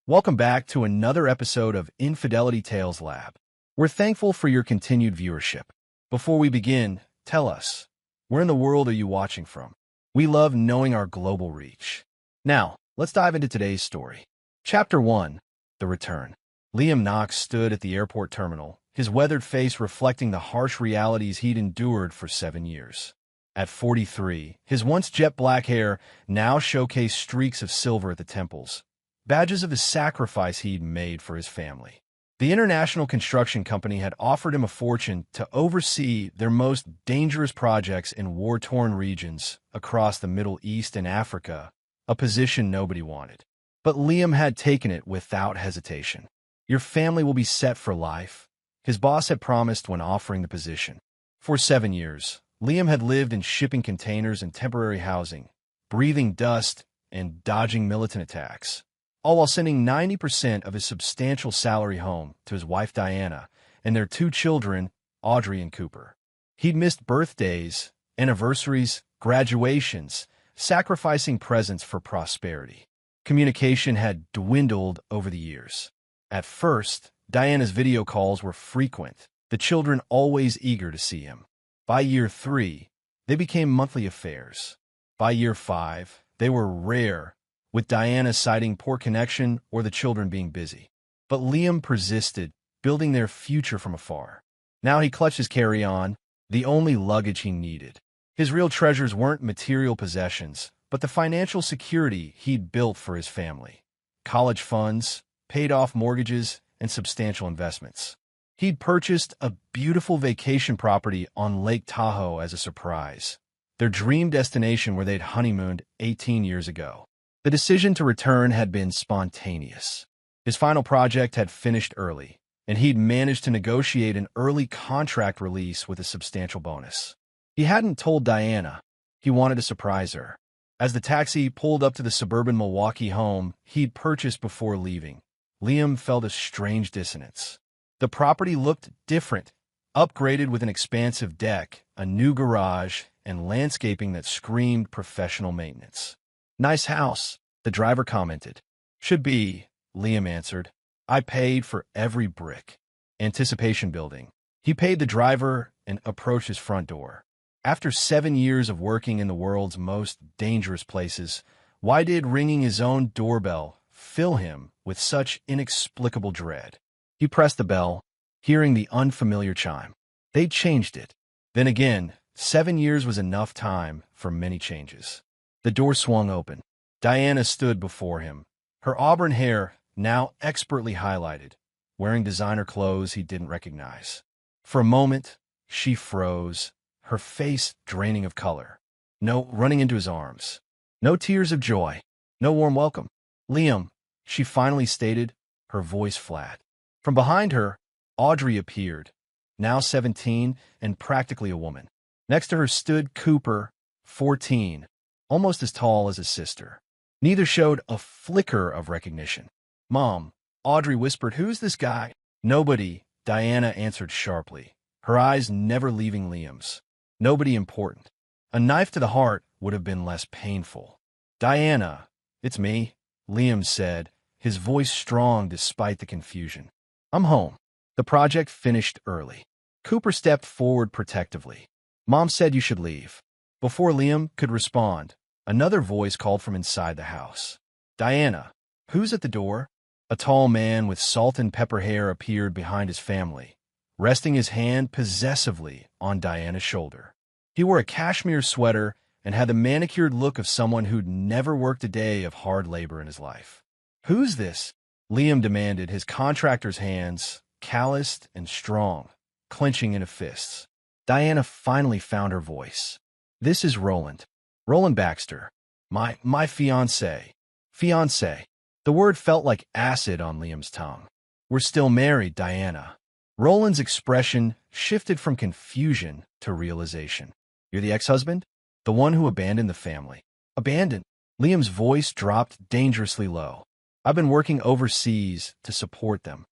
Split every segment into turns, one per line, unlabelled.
Welcome back to another episode of Infidelity Tales Lab. We're thankful for your continued viewership. Before we begin, tell us, where in the world are you watching from? We love knowing our global reach. Now, let's dive into today's story. Chapter 1, The Return. Liam Knox stood at the airport terminal, his weathered face reflecting the harsh realities he'd endured for 7 years. At 43, his once jet black hair now showcased streaks of silver at the temples, badges of the sacrifice he'd made for his family. The international construction company had offered him a fortune to oversee their most dangerous projects in war-torn regions across the Middle East and Africa, a position nobody wanted. But Liam had taken it without hesitation. "Your family will be set for life," his boss had promised when offering the position. For 7 years, Liam had lived in shipping containers and temporary housing, breathing dust and dodging militant attacks, all while sending 90% of his substantial salary home to his wife Diana and their 2 children, Audrey and Cooper. He'd missed birthdays, anniversaries, graduations, sacrificing presents for prosperity. Communication had dwindled over the years. At first, Diana's video calls were frequent, the children always eager to see him. By year 3, they became monthly affairs. By year 5, they were rare, with Diana citing poor connection or the children being busy. But Liam persisted, building their future from afar. Now he clutched his carry-on, the only luggage he needed. His real treasures weren't material possessions, but the financial security he'd built for his family. College funds, paid-off mortgages, and substantial investments. He'd purchased a beautiful vacation property on Lake Tahoe as a surprise, their dream destination where they'd honeymooned 18 years ago. The decision to return had been spontaneous. His final project had finished early, and he'd managed to negotiate an early contract release with a substantial bonus. He hadn't told Diana. He wanted to surprise her. As the taxi pulled up to the suburban Milwaukee home he'd purchased before leaving, Liam felt a strange dissonance. The property looked different, upgraded with an expansive deck, a new garage, and landscaping that screamed professional maintenance. "Nice house," the driver commented. "Should be," Liam answered. "I paid for every brick." Anticipation building. He paid the driver and approached his front door. After 7 years of working in the world's most dangerous places, why did ringing his own doorbell fill him with such inexplicable dread? He pressed the bell, hearing the unfamiliar chime. They'd changed it. Then again, 7 years was enough time for many changes. The door swung open. Diana stood before him, her auburn hair now expertly highlighted, wearing designer clothes he didn't recognize. For a moment, she froze, her face draining of color. No running into his arms. No tears of joy. No warm welcome. "Liam," she finally stated, her voice flat. From behind her, Audrey appeared, now 17 and practically a woman. Next to her stood Cooper, 14, almost as tall as his sister. Neither showed a flicker of recognition. "Mom," Audrey whispered, "who's this guy?" "Nobody," Diana answered sharply, her eyes never leaving Liam's. "Nobody important." A knife to the heart would have been less painful. "Diana, it's me," Liam said, his voice strong despite the confusion. "I'm home." The project finished early. Cooper stepped forward protectively. "Mom said you should leave." Before Liam could respond, another voice called from inside the house. "Diana, who's at the door?" A tall man with salt and pepper hair appeared behind his family, resting his hand possessively on Diana's shoulder. He wore a cashmere sweater and had the manicured look of someone who'd never worked a day of hard labor in his life. "Who's this?" Liam demanded, his contractor's hands, calloused and strong, clenching into fists. Diana finally found her voice. "This is Roland. Roland Baxter. My fiancé." Fiancé. The word felt like acid on Liam's tongue. "We're still married, Diana." Roland's expression shifted from confusion to realization. "You're the ex-husband? The one who abandoned the family." "Abandoned?" Liam's voice dropped dangerously low. "I've been working overseas to support them."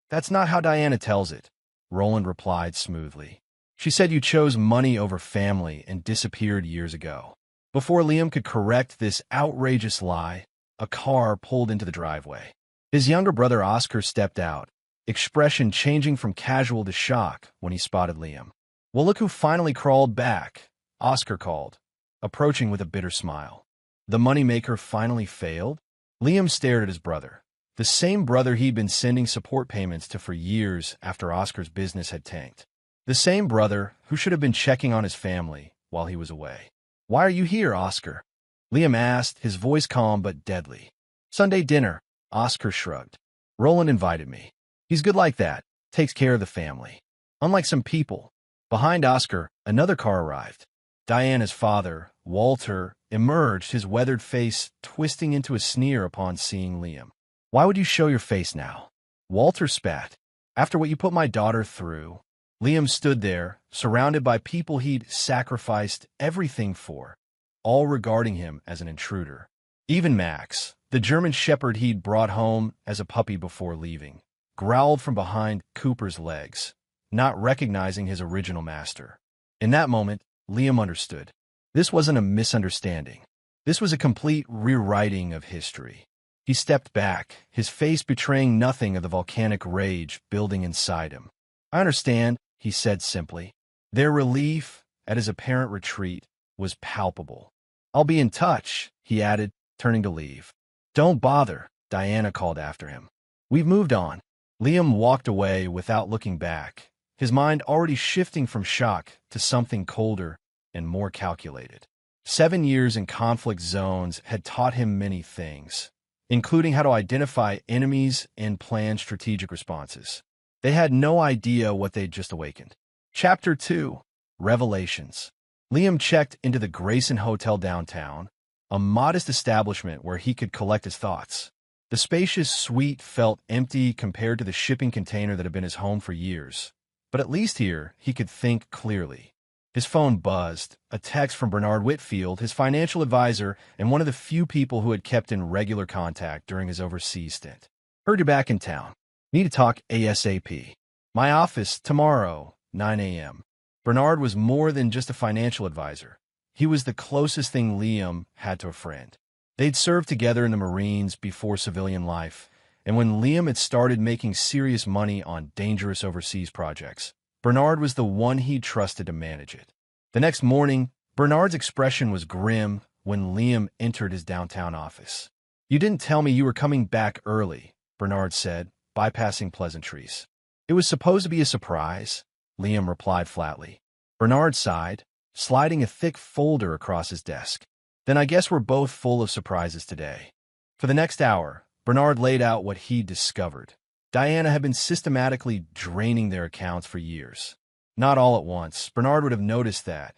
"That's not how Diana tells it," Roland replied smoothly. "She said you chose money over family and disappeared years ago." Before Liam could correct this outrageous lie, a car pulled into the driveway. His younger brother Oscar stepped out, expression changing from casual to shock when he spotted Liam. "Well, look who finally crawled back," Oscar called, approaching with a bitter smile. The moneymaker finally failed? Liam stared at his brother, the same brother he'd been sending support payments to for years after Oscar's business had tanked. The same brother who should have been checking on his family while he was away. "Why are you here, Oscar?" Liam asked, his voice calm but deadly. "Sunday dinner," Oscar shrugged. "Roland invited me. He's good like that, takes care of the family. Unlike some people." Behind Oscar, another car arrived. Diana's father, Walter, emerged, his weathered face twisting into a sneer upon seeing Liam. "Why would you show your face now?" Walter spat. "After what you put my daughter through." Liam stood there, surrounded by people he'd sacrificed everything for, all regarding him as an intruder. Even Max, the German shepherd he'd brought home as a puppy before leaving, growled from behind Cooper's legs, not recognizing his original master. In that moment, Liam understood. This wasn't a misunderstanding. This was a complete rewriting of history. He stepped back, his face betraying nothing of the volcanic rage building inside him. "I understand," he said simply. Their relief at his apparent retreat was palpable. "I'll be in touch," he added, turning to leave. "Don't bother," Diana called after him. "We've moved on." Liam walked away without looking back, his mind already shifting from shock to something colder and more calculated. 7 years in conflict zones had taught him many things, including how to identify enemies and plan strategic responses. They had no idea what they'd just awakened. Chapter 2. Revelations. Liam checked into the Grayson Hotel downtown, a modest establishment where he could collect his thoughts. The spacious suite felt empty compared to the shipping container that had been his home for years. But at least here, he could think clearly. His phone buzzed, a text from Bernard Whitfield, his financial advisor and one of the few people who had kept in regular contact during his overseas stint. "Heard you're back in town. Need to talk ASAP. My office tomorrow, 9 a.m. Bernard was more than just a financial advisor. He was the closest thing Liam had to a friend. They'd served together in the Marines before civilian life, and when Liam had started making serious money on dangerous overseas projects, Bernard was the one he trusted to manage it. The next morning, Bernard's expression was grim when Liam entered his downtown office. "You didn't tell me you were coming back early," Bernard said, bypassing pleasantries. "It was supposed to be a surprise," Liam replied flatly. Bernard sighed, sliding a thick folder across his desk. "Then I guess we're both full of surprises today." For the next hour, Bernard laid out what he'd discovered. Diana had been systematically draining their accounts for years. Not all at once, Bernard would have noticed that,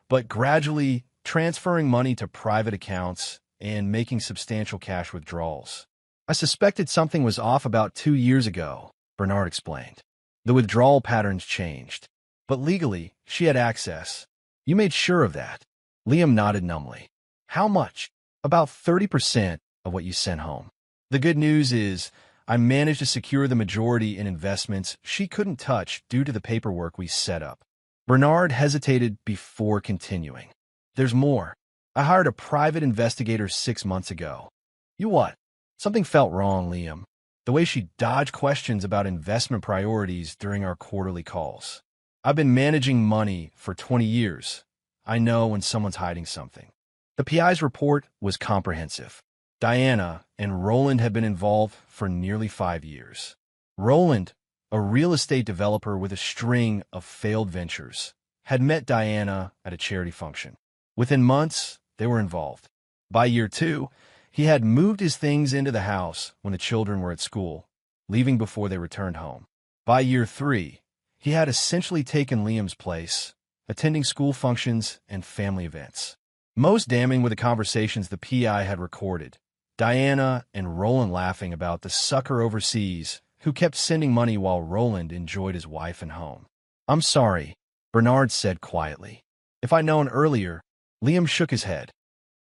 but gradually transferring money to private accounts and making substantial cash withdrawals. "I suspected something was off about 2 years ago," Bernard explained. "The withdrawal patterns changed. But legally, she had access. You made sure of that." Liam nodded numbly. "How much?" "About 30% of what you sent home. The good news is, I managed to secure the majority in investments she couldn't touch due to the paperwork we set up." Bernard hesitated before continuing. "There's more. I hired a private investigator 6 months ago." "You what?" Something felt wrong, Liam. The way she dodged questions about investment priorities during our quarterly calls. "I've been managing money for 20 years. I know when someone's hiding something." The PI's report was comprehensive. Diana and Roland had been involved for nearly 5 years. Roland, a real estate developer with a string of failed ventures, had met Diana at a charity function. Within months, they were involved. By year 2, he had moved his things into the house when the children were at school, leaving before they returned home. By year 3, he had essentially taken Liam's place, attending school functions and family events. Most damning were the conversations the PI had recorded. Diana and Roland laughing about the sucker overseas who kept sending money while Roland enjoyed his wife and home. "I'm sorry," Bernard said quietly. "If I'd known earlier." Liam shook his head.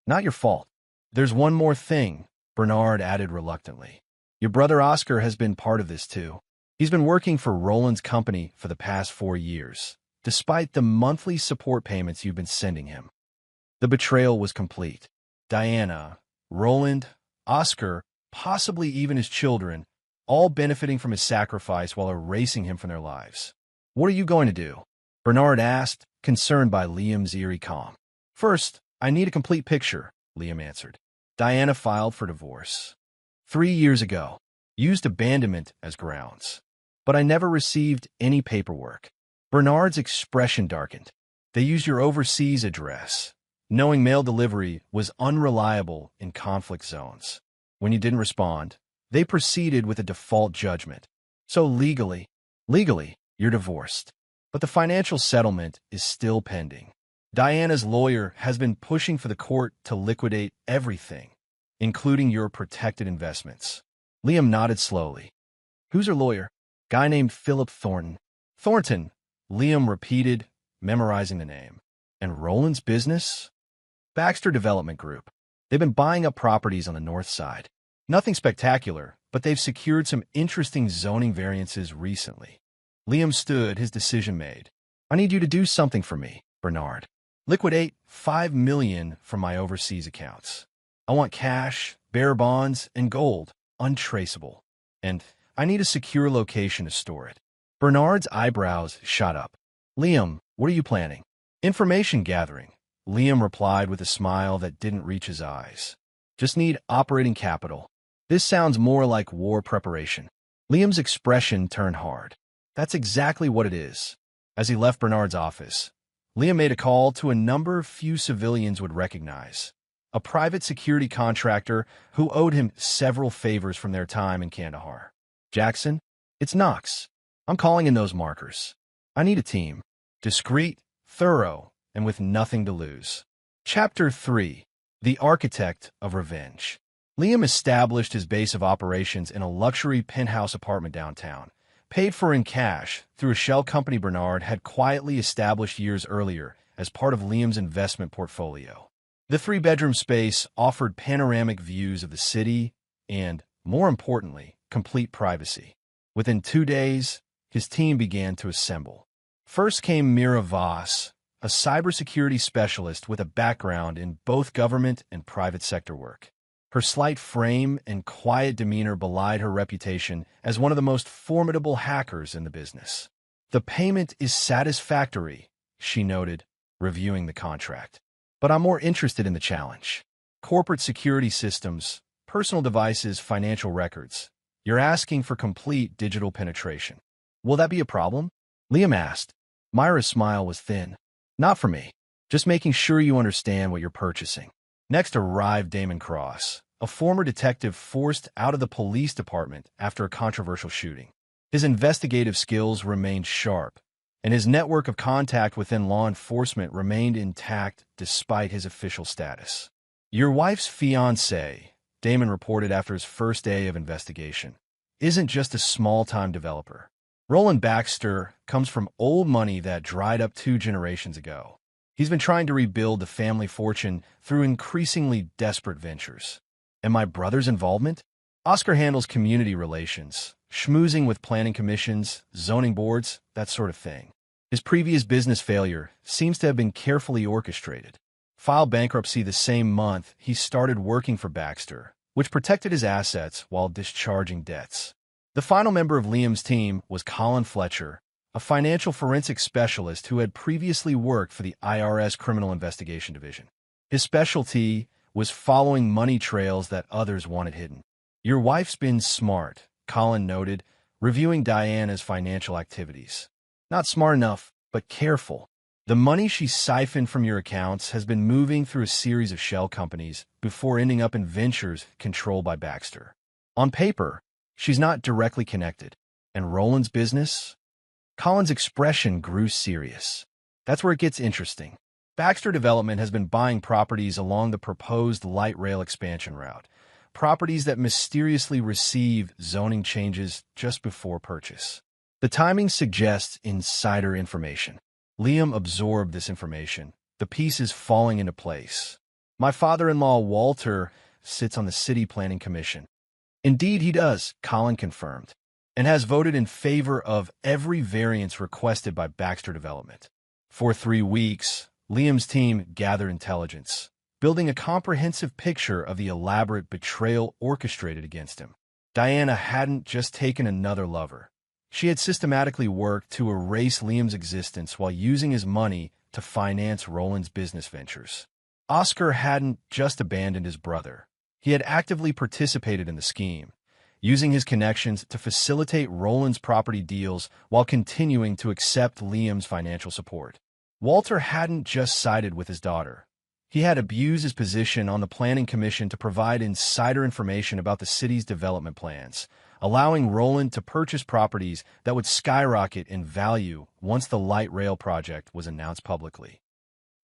"Not your fault." "There's one more thing," Bernard added reluctantly. "Your brother Oscar has been part of this too. He's been working for Roland's company for the past 4 years, despite the monthly support payments you've been sending him." The betrayal was complete. Diana, Roland, Oscar, possibly even his children, all benefiting from his sacrifice while erasing him from their lives. "What are you going to do?" Bernard asked, concerned by Liam's eerie calm. "First, I need a complete picture," Liam answered. "Diana filed for divorce 3 years ago, used abandonment as grounds. But I never received any paperwork." Bernard's expression darkened. "They used your overseas address, knowing mail delivery was unreliable in conflict zones. When you didn't respond, they proceeded with a default judgment. So legally, you're divorced. But the financial settlement is still pending. Diana's lawyer has been pushing for the court to liquidate everything, including your protected investments." Liam nodded slowly. "Who's her lawyer?" "Guy named Philip Thornton." "Thornton," Liam repeated, memorizing the name. "And Roland's business?" "Baxter Development Group. They've been buying up properties on the north side. Nothing spectacular, but they've secured some interesting zoning variances recently." Liam stood, his decision made. "I need you to do something for me, Bernard. Liquidate $5 million from my overseas accounts. I want cash, bearer bonds, and gold, untraceable. And I need a secure location to store it." Bernard's eyebrows shot up. "Liam, what are you planning?" "Information gathering," Liam replied with a smile that didn't reach his eyes. "Just need operating capital." "This sounds more like war preparation." Liam's expression turned hard. "That's exactly what it is." As he left Bernard's office, Liam made a call to a number few civilians would recognize. A private security contractor who owed him several favors from their time in Kandahar. "Jackson, it's Knox. I'm calling in those markers. I need a team. Discreet, thorough, and with nothing to lose." Chapter 3. The Architect of Revenge. Liam established his base of operations in a luxury penthouse apartment downtown, paid for in cash through a shell company Bernard had quietly established years earlier as part of Liam's investment portfolio. The three-bedroom space offered panoramic views of the city and, more importantly, complete privacy. Within 2 days, his team began to assemble. First came Mira Voss, a cybersecurity specialist with a background in both government and private sector work. Her slight frame and quiet demeanor belied her reputation as one of the most formidable hackers in the business. "The payment is satisfactory," she noted, reviewing the contract. "But I'm more interested in the challenge. Corporate security systems, personal devices, financial records. You're asking for complete digital penetration. Will that be a problem?" Liam asked. Myra's smile was thin. "Not for me. Just making sure you understand what you're purchasing." Next arrived Damon Cross, a former detective forced out of the police department after a controversial shooting. His investigative skills remained sharp, and his network of contact within law enforcement remained intact despite his official status. "Your wife's fiancé," Damon reported after his first day of investigation, "isn't just a small-time developer. Roland Baxter comes from old money that dried up 2 generations ago. He's been trying to rebuild the family fortune through increasingly desperate ventures." "And my brother's involvement?" "Oscar handles community relations, schmoozing with planning commissions, zoning boards, that sort of thing. His previous business failure seems to have been carefully orchestrated. Filed bankruptcy the same month he started working for Baxter, which protected his assets while discharging debts." The final member of Liam's team was Colin Fletcher, a financial forensics specialist who had previously worked for the IRS Criminal Investigation Division. His specialty was following money trails that others wanted hidden. "Your wife's been smart," Colin noted, reviewing Diana's financial activities. "Not smart enough, but careful. The money she siphoned from your accounts has been moving through a series of shell companies before ending up in ventures controlled by Baxter. On paper, she's not directly connected. And Roland's business?" Colin's expression grew serious. "That's where it gets interesting. Baxter Development has been buying properties along the proposed light rail expansion route, properties that mysteriously receive zoning changes just before purchase. The timing suggests insider information." Liam absorbed this information, the pieces falling into place. "My father-in-law, Walter, sits on the City Planning Commission." "Indeed he does," Colin confirmed, "and has voted in favor of every variance requested by Baxter Development." For 3 weeks, Liam's team gathered intelligence, building a comprehensive picture of the elaborate betrayal orchestrated against him. Diana hadn't just taken another lover. She had systematically worked to erase Liam's existence while using his money to finance Roland's business ventures. Oscar hadn't just abandoned his brother. He had actively participated in the scheme, using his connections to facilitate Roland's property deals while continuing to accept Liam's financial support. Walter hadn't just sided with his daughter. He had abused his position on the Planning Commission to provide insider information about the city's development plans, allowing Roland to purchase properties that would skyrocket in value once the light rail project was announced publicly.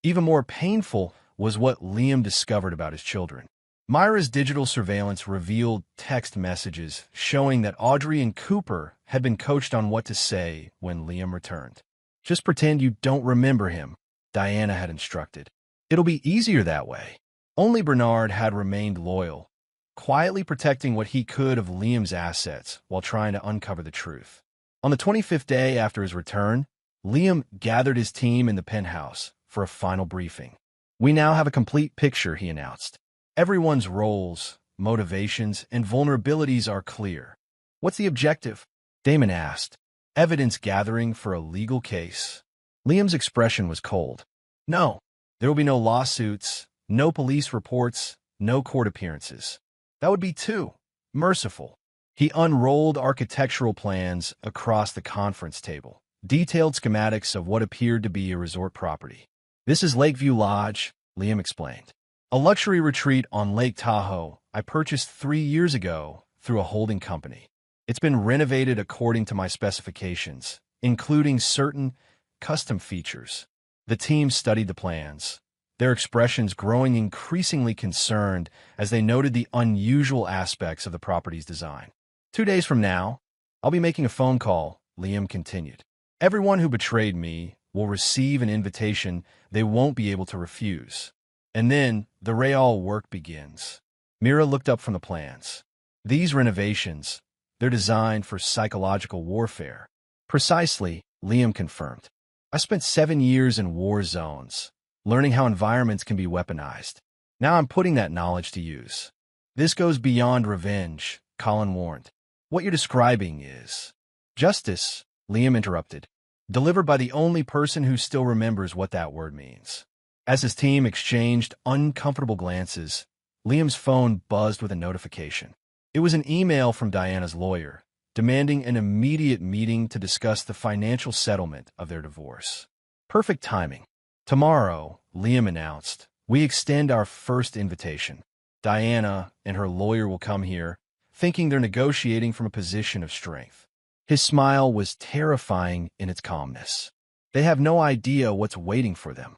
Even more painful was what Liam discovered about his children. Myra's digital surveillance revealed text messages showing that Audrey and Cooper had been coached on what to say when Liam returned. "Just pretend you don't remember him," Diana had instructed. "It'll be easier that way." Only Bernard had remained loyal, quietly protecting what he could of Liam's assets while trying to uncover the truth. On the 25th day after his return, Liam gathered his team in the penthouse for a final briefing. "We now have a complete picture," he announced. "Everyone's roles, motivations, and vulnerabilities are clear." "What's the objective?" Damon asked. "Evidence gathering for a legal case." Liam's expression was cold. "No, there will be no lawsuits, no police reports, no court appearances. That would be too merciful." He unrolled architectural plans across the conference table, detailed schematics of what appeared to be a resort property. "This is Lakeview Lodge," Liam explained. "A luxury retreat on Lake Tahoe I purchased 3 years ago through a holding company. It's been renovated according to my specifications, including certain custom features." The team studied the plans, their expressions growing increasingly concerned as they noted the unusual aspects of the property's design. "2 days from now, I'll be making a phone call," Liam continued. "Everyone who betrayed me will receive an invitation they won't be able to refuse. And then the real work begins." Mira looked up from the plans. "These renovations, they're designed for psychological warfare." "Precisely," Liam confirmed. "I spent 7 years in war zones, learning how environments can be weaponized. Now I'm putting that knowledge to use." "This goes beyond revenge," Colin warned. "What you're describing is justice," Liam interrupted, "delivered by the only person who still remembers what that word means." As his team exchanged uncomfortable glances, Liam's phone buzzed with a notification. It was an email from Diana's lawyer, demanding an immediate meeting to discuss the financial settlement of their divorce. Perfect timing. "Tomorrow," Liam announced, "we extend our first invitation. Diana and her lawyer will come here, thinking they're negotiating from a position of strength." His smile was terrifying in its calmness. They have no idea what's waiting for them.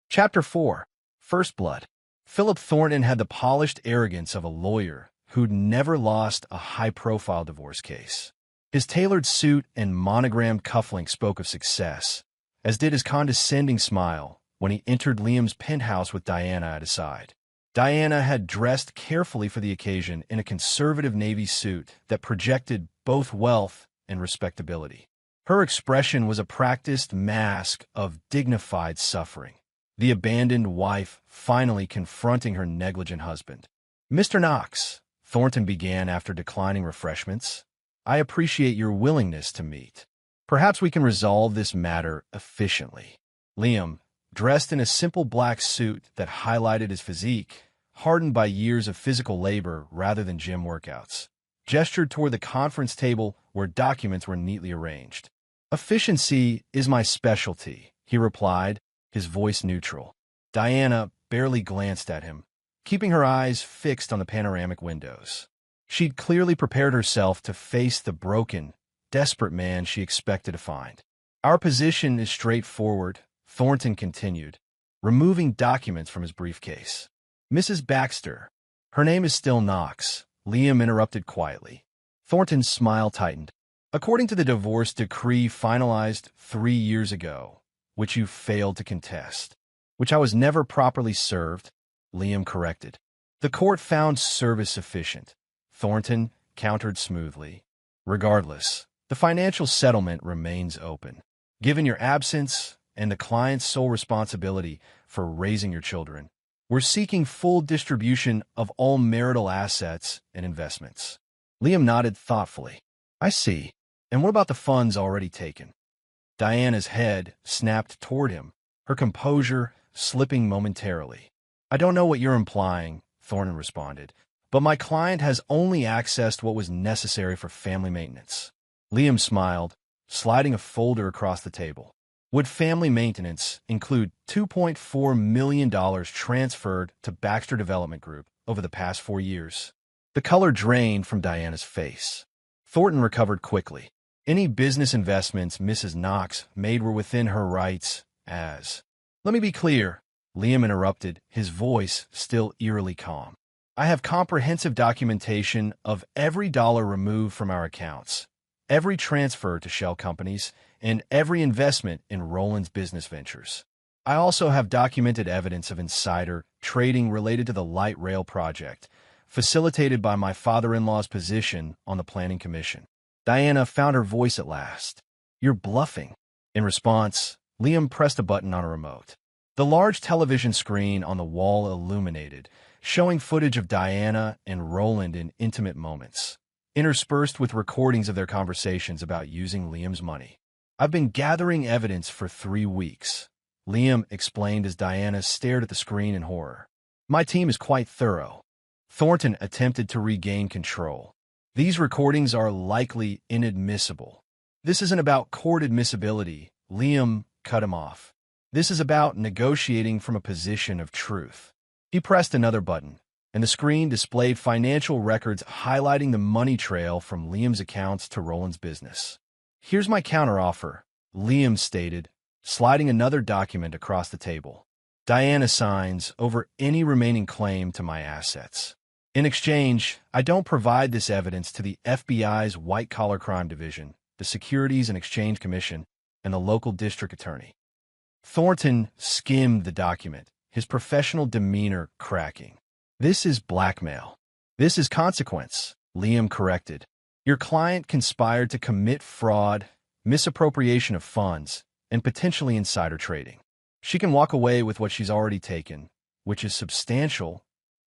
Chapter 4. First Blood. Philip Thornton had the polished arrogance of a lawyer who'd never lost a high-profile divorce case. His tailored suit and monogrammed cufflink spoke of success, as did his condescending smile when he entered Liam's penthouse with Diana at his side. Diana had dressed carefully for the occasion in a conservative navy suit that projected both wealth and respectability. Her expression was a practiced mask of dignified suffering, the abandoned wife finally confronting her negligent husband. "Mr. Knox," Thornton began after declining refreshments, "I appreciate your willingness to meet. Perhaps we can resolve this matter efficiently." Liam, dressed in a simple black suit that highlighted his physique, hardened by years of physical labor rather than gym workouts, gestured toward the conference table where documents were neatly arranged. "Efficiency is my specialty," he replied, his voice neutral. Diana barely glanced at him, keeping her eyes fixed on the panoramic windows. She'd clearly prepared herself to face the broken, desperate man she expected to find. "Our position is straightforward," Thornton continued, removing documents from his briefcase. "Mrs. Baxter." "Her name is still Knox," Liam interrupted quietly. Thornton's smile tightened. "According to the divorce decree finalized 3 years ago, which you failed to contest, which I was never properly served," Liam corrected. "The court found service sufficient," Thornton countered smoothly. "Regardless, the financial settlement remains open. Given your absence and the client's sole responsibility for raising your children, We're seeking full distribution of all marital assets and investments. Liam nodded thoughtfully. I see. And what about the funds already taken? Diana's head snapped toward him, her composure slipping momentarily. I don't know what you're implying, Thornton responded, but my client has only accessed what was necessary for family maintenance. Liam smiled, sliding a folder across the table. Would family maintenance include $2.4 million transferred to Baxter Development Group over the past 4 years? The color drained from Diana's face. Thornton recovered quickly. Any business investments Mrs. Knox made were within her rights as... Let me be clear, Liam interrupted, his voice still eerily calm. I have comprehensive documentation of every dollar removed from our accounts, every transfer to shell companies, and every investment in Roland's business ventures. I also have documented evidence of insider trading related to the light rail project, facilitated by my father-in-law's position on the Planning Commission. Diana found her voice at last. You're bluffing. In response, Liam pressed a button on a remote. The large television screen on the wall illuminated, showing footage of Diana and Roland in intimate moments, interspersed with recordings of their conversations about using Liam's money. I've been gathering evidence for 3 weeks, Liam explained as Diana stared at the screen in horror. My team is quite thorough. Thornton attempted to regain control. These recordings are likely inadmissible. This isn't about court admissibility, Liam cut him off. This is about negotiating from a position of truth. He pressed another button, and the screen displayed financial records highlighting the money trail from Liam's accounts to Roland's business. Here's my counteroffer, Liam stated, sliding another document across the table. Diana signs over any remaining claim to my assets. In exchange, I don't provide this evidence to the FBI's White-Collar Crime Division, the Securities and Exchange Commission, and the local district attorney. Thornton skimmed the document, his professional demeanor cracking. This is blackmail. This is consequence, Liam corrected. Your client conspired to commit fraud, misappropriation of funds, and potentially insider trading. She can walk away with what she's already taken, which is substantial,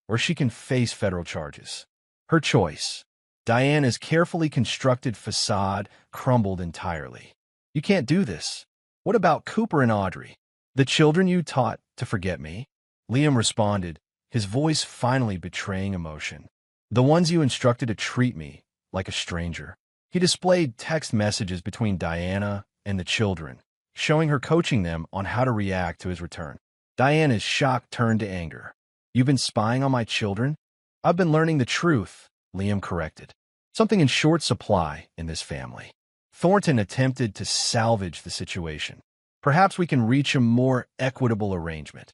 or she can face federal charges. Her choice. Diana's carefully constructed facade crumbled entirely. You can't do this. What about Cooper and Audrey? The children you taught to forget me? Liam responded, his voice finally betraying emotion. The ones you instructed to treat me like a stranger. He displayed text messages between Diana and the children, showing her coaching them on how to react to his return. Diana's shock turned to anger. You've been spying on my children? I've been learning the truth, Liam corrected. Something in short supply in this family. Thornton attempted to salvage the situation. Perhaps we can reach a more equitable arrangement.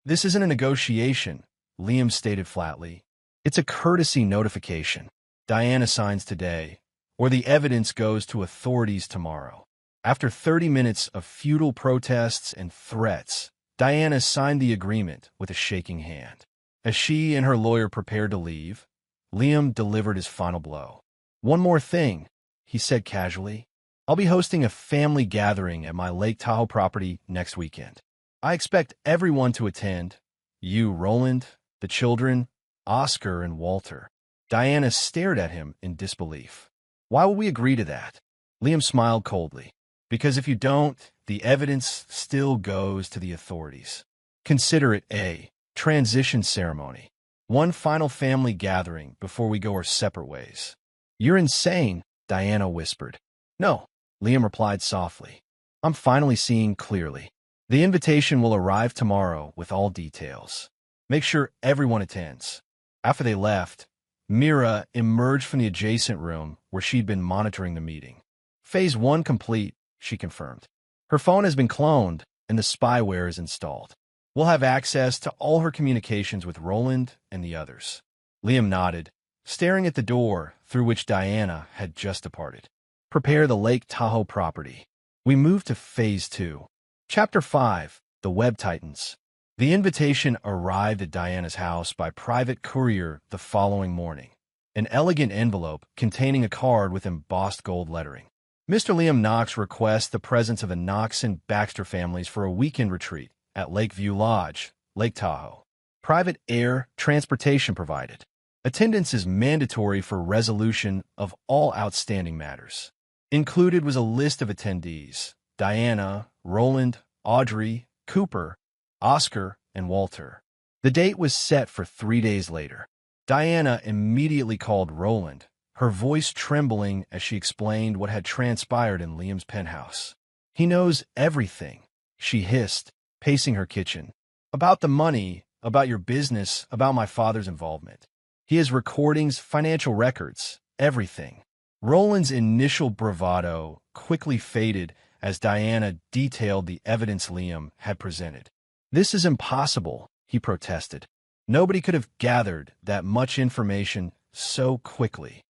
This isn't a negotiation, Liam stated flatly. It's a courtesy notification. Diana signs today, or the evidence goes to authorities tomorrow. After 30 minutes of futile protests and threats, Diana signed the agreement with a shaking hand. As she and her lawyer prepared to leave, Liam delivered his final blow. One more thing, he said casually. I'll be hosting a family gathering at my Lake Tahoe property next weekend. I expect everyone to attend. You, Roland, the children, Oscar, and Walter. Diana stared at him in disbelief. Why will we agree to that? Liam smiled coldly. Because if you don't, the evidence still goes to the authorities. Consider it a transition ceremony. One final family gathering before we go our separate ways. You're insane, Diana whispered. No, Liam replied softly. I'm finally seeing clearly. The invitation will arrive tomorrow with all details. Make sure everyone attends. After they left, Mira emerged from the adjacent room where she'd been monitoring the meeting. Phase 1 complete, she confirmed. Her phone has been cloned and the spyware is installed. We'll have access to all her communications with Roland and the others. Liam nodded, staring at the door through which Diana had just departed. Prepare the Lake Tahoe property. We move to Phase 2. Chapter 5, The Web Titans. The invitation arrived at Diana's house by private courier the following morning. An elegant envelope containing a card with embossed gold lettering. Mr. Liam Knox requests the presence of the Knox and Baxter families for a weekend retreat at Lakeview Lodge, Lake Tahoe. Private air transportation provided. Attendance is mandatory for resolution of all outstanding matters. Included was a list of attendees: Diana, Roland, Audrey, Cooper, Oscar, and Walter. The date was set for 3 days later. Diana immediately called Roland, her voice trembling as she explained what had transpired in Liam's penthouse. "He knows everything," she hissed, pacing her kitchen. "About the money, about your business, about my father's involvement. He has recordings, financial records, everything." Roland's initial bravado quickly faded as Diana detailed the evidence Liam had presented. "This is impossible," he protested. "Nobody could have gathered that much information so quickly."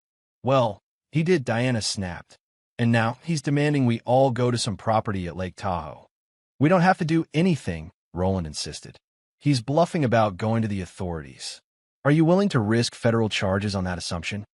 "Well, he did," Diana snapped. "And now he's demanding we all go to some property at Lake Tahoe." "We don't have to do anything," Roland insisted. "He's bluffing about going to the authorities." "Are you willing to risk federal charges on that assumption?"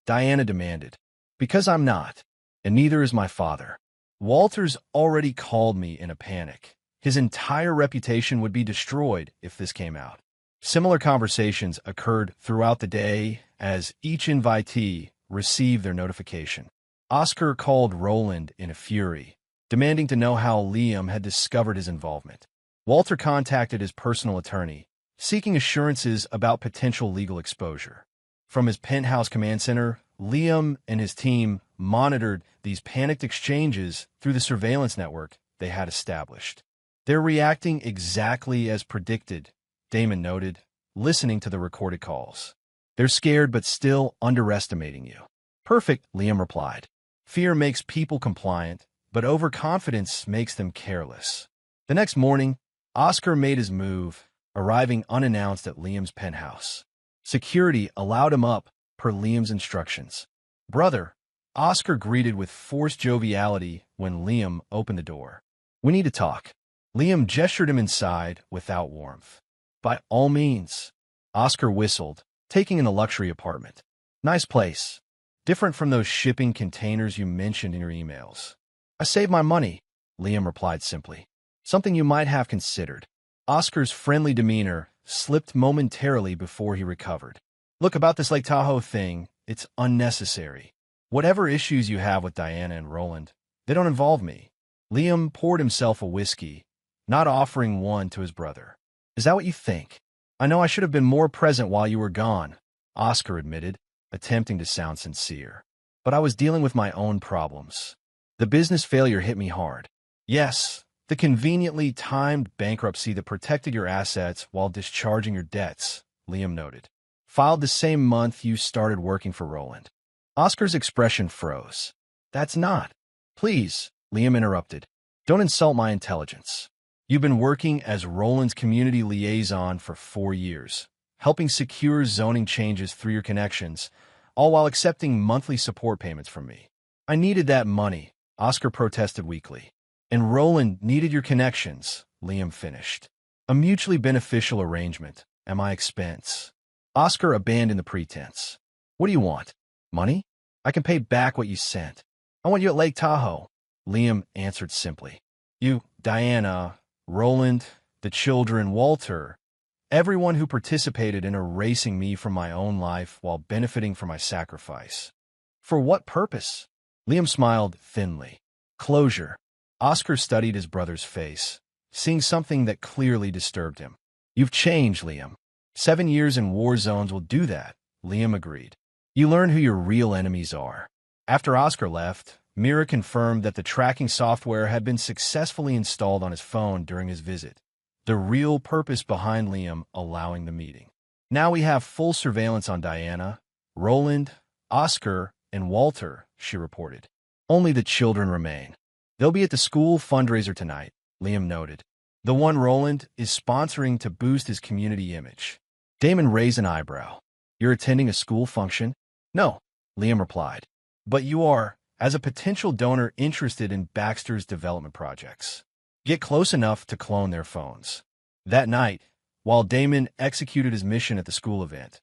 Diana demanded. "Because I'm not, and neither is my father. Walter's already called me in a panic. His entire reputation would be destroyed if this came out." Similar conversations occurred throughout the day as each invitee received their notification. Oscar called Roland in a fury, demanding to know how Liam had discovered his involvement. Walter contacted his personal attorney, seeking assurances about potential legal exposure. From his penthouse command center, Liam and his team monitored these panicked exchanges through the surveillance network they had established. "They're reacting exactly as predicted," Damon noted, listening to the recorded calls. "They're scared but still underestimating you." "Perfect," Liam replied. "Fear makes people compliant, but overconfidence makes them careless." The next morning, Oscar made his move, arriving unannounced at Liam's penthouse. Security allowed him up per Liam's instructions. "Brother," Oscar greeted with forced joviality when Liam opened the door. "We need to talk." Liam gestured him inside without warmth. "By all means." Oscar whistled, taking in a luxury apartment. "Nice place. Different from those shipping containers you mentioned in your emails." "I saved my money," Liam replied simply. "Something you might have considered." Oscar's friendly demeanor slipped momentarily before he recovered. "Look, about this Lake Tahoe thing, it's unnecessary. Whatever issues you have with Diana and Roland, they don't involve me." Liam poured himself a whiskey, not offering one to his brother. "Is that what you think?" "I know I should have been more present while you were gone," Oscar admitted, attempting to sound sincere. "But I was dealing with my own problems. The business failure hit me hard." "Yes, the conveniently timed bankruptcy that protected your assets while discharging your debts," Liam noted. "Filed the same month you started working for Roland." Oscar's expression froze. "That's not—" "Please," Liam interrupted. "Don't insult my intelligence. You've been working as Roland's community liaison for 4 years, helping secure zoning changes through your connections, all while accepting monthly support payments from me." "I needed that money," Oscar protested weakly. "And Roland needed your connections," Liam finished. "A mutually beneficial arrangement at my expense." Oscar abandoned the pretense. "What do you want? Money? I can pay back what you sent." "I want you at Lake Tahoe," Liam answered simply. "You, Diana, Roland, the children, Walter, everyone who participated in erasing me from my own life while benefiting from my sacrifice." "For what purpose?" Liam smiled thinly. "Closure." Oscar studied his brother's face, seeing something that clearly disturbed him. "You've changed, Liam." 7 years in war zones will do that," Liam agreed. "You learn who your real enemies are." After Oscar left, Mira confirmed that the tracking software had been successfully installed on his phone during his visit, the real purpose behind Liam allowing the meeting. "Now we have full surveillance on Diana, Roland, Oscar, and Walter," she reported. "Only the children remain. They'll be at the school fundraiser tonight," Liam noted. "The one Roland is sponsoring to boost his community image." Damon raised an eyebrow. "You're attending a school function?" "No," Liam replied. "But you are, as a potential donor interested in Baxter's development projects. Get close enough to clone their phones." That night, while Damon executed his mission at the school event,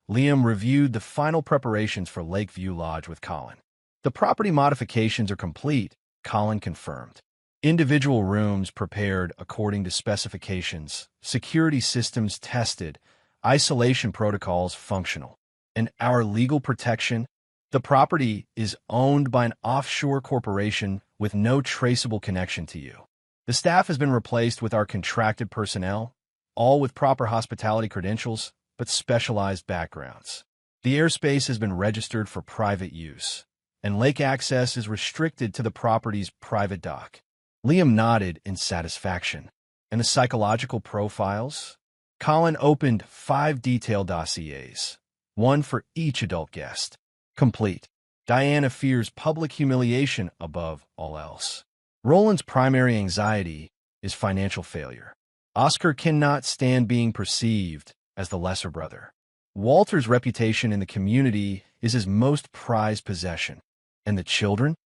Liam reviewed the final preparations for Lakeview Lodge with Colin. "The property modifications are complete," Colin confirmed. Individual rooms prepared according to specifications, security systems tested, isolation protocols functional. And our legal protection? The property is owned by an offshore corporation with no traceable connection to you. The staff has been replaced with our contracted personnel, all with proper hospitality credentials, but specialized backgrounds. The airspace has been registered for private use, and lake access is restricted to the property's private dock. Liam nodded in satisfaction. And the psychological profiles? Colin opened 5 detailed dossiers, one for each adult guest. Complete. Diana fears public humiliation above all else. Roland's primary anxiety is financial failure. Oscar cannot stand being perceived as the lesser brother. Walter's reputation in the community is his most prized possession. And the children?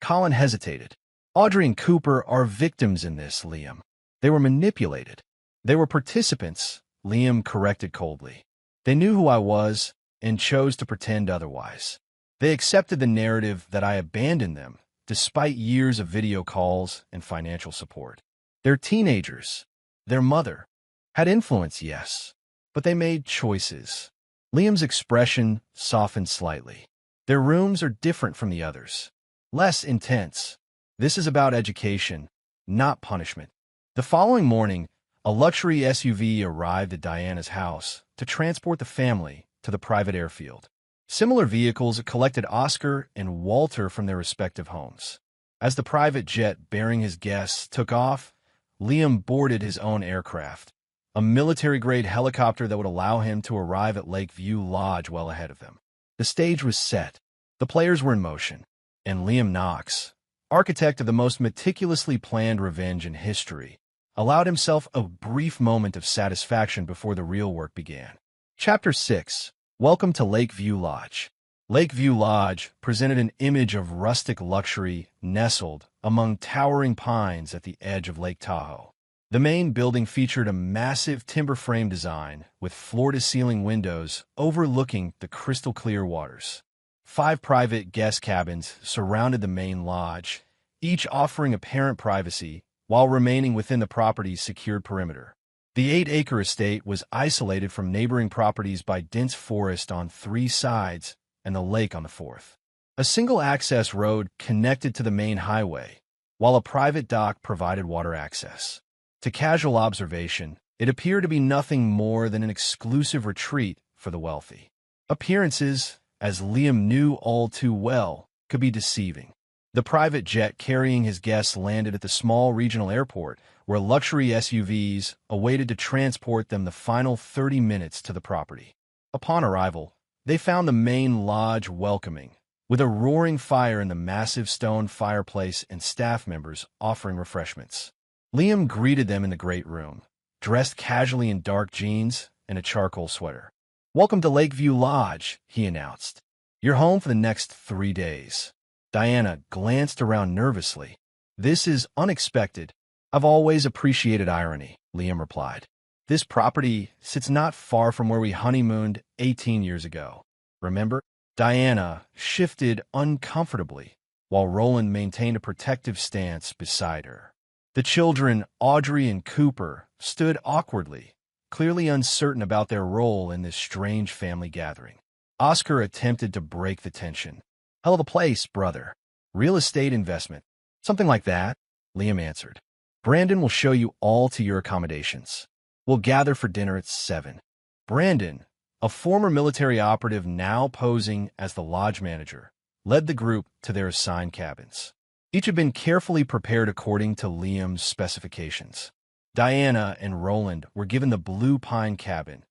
Colin hesitated. Audrey and Cooper are victims in this, Liam. They were manipulated. They were participants, Liam corrected coldly. They knew who I was and chose to pretend otherwise. They accepted the narrative that I abandoned them, despite years of video calls and financial support. They're teenagers. Their mother had influence, yes, but they made choices. Liam's expression softened slightly. Their rooms are different from the others, less intense. This is about education, not punishment. The following morning, a luxury SUV arrived at Diana's house to transport the family to the private airfield. Similar vehicles collected Oscar and Walter from their respective homes. As the private jet bearing his guests took off, Liam boarded his own aircraft, a military-grade helicopter that would allow him to arrive at Lakeview Lodge well ahead of them. The stage was set. The players were in motion, and Liam Knox, architect of the most meticulously planned revenge in history, allowed himself a brief moment of satisfaction before the real work began. Chapter 6. Welcome to Lakeview Lodge. Lakeview Lodge presented an image of rustic luxury nestled among towering pines at the edge of Lake Tahoe. The main building featured a massive timber frame design with floor-to-ceiling windows overlooking the crystal-clear waters. 5 private guest cabins surrounded the main lodge, each offering apparent privacy while remaining within the property's secured perimeter. The 8-acre estate was isolated from neighboring properties by dense forest on 3 sides and the lake on the 4th. A single access road connected to the main highway, while a private dock provided water access. To casual observation, it appeared to be nothing more than an exclusive retreat for the wealthy. Appearances, as Liam knew all too well, could be deceiving. The private jet carrying his guests landed at the small regional airport, where luxury SUVs awaited to transport them the final 30 minutes to the property. Upon arrival, they found the main lodge welcoming, with a roaring fire in the massive stone fireplace and staff members offering refreshments. Liam greeted them in the great room, dressed casually in dark jeans and a charcoal sweater. "Welcome to Lakeview Lodge," he announced. "You're home for the next 3 days." Diana glanced around nervously. "This is unexpected." "I've always appreciated irony," Liam replied. "This property sits not far from where we honeymooned 18 years ago. Remember?" Diana shifted uncomfortably, while Roland maintained a protective stance beside her. The children, Audrey and Cooper, stood awkwardly, clearly uncertain about their role in this strange family gathering. Oscar attempted to break the tension. "Hell of a place, brother. Real estate investment." "Something like that," Liam answered. "Brandon will show you all to your accommodations. We'll gather for dinner at 7. Brandon, a former military operative now posing as the lodge manager, led the group to their assigned cabins. Each had been carefully prepared according to Liam's specifications. Diana and Roland were given the blue pine cabin,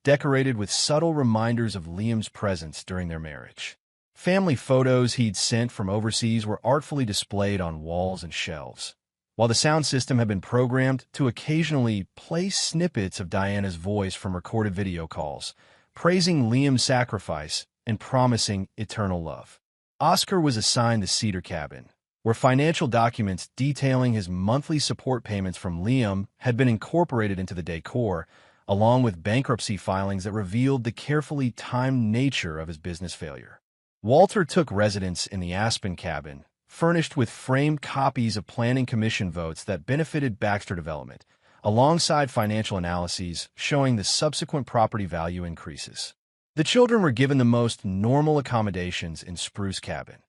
decorated with subtle reminders of Liam's presence during their marriage. Family photos he'd sent from overseas were artfully displayed on walls and shelves, while the sound system had been programmed to occasionally play snippets of Diana's voice from recorded video calls, praising Liam's sacrifice and promising eternal love. Oscar was assigned the cedar cabin, where financial documents detailing his monthly support payments from Liam had been incorporated into the decor, along with bankruptcy filings that revealed the carefully timed nature of his business failure. Walter took residence in the Aspen cabin, furnished with framed copies of planning commission votes that benefited Baxter Development, alongside financial analyses showing the subsequent property value increases. The children were given the most normal accommodations in Spruce Cabin,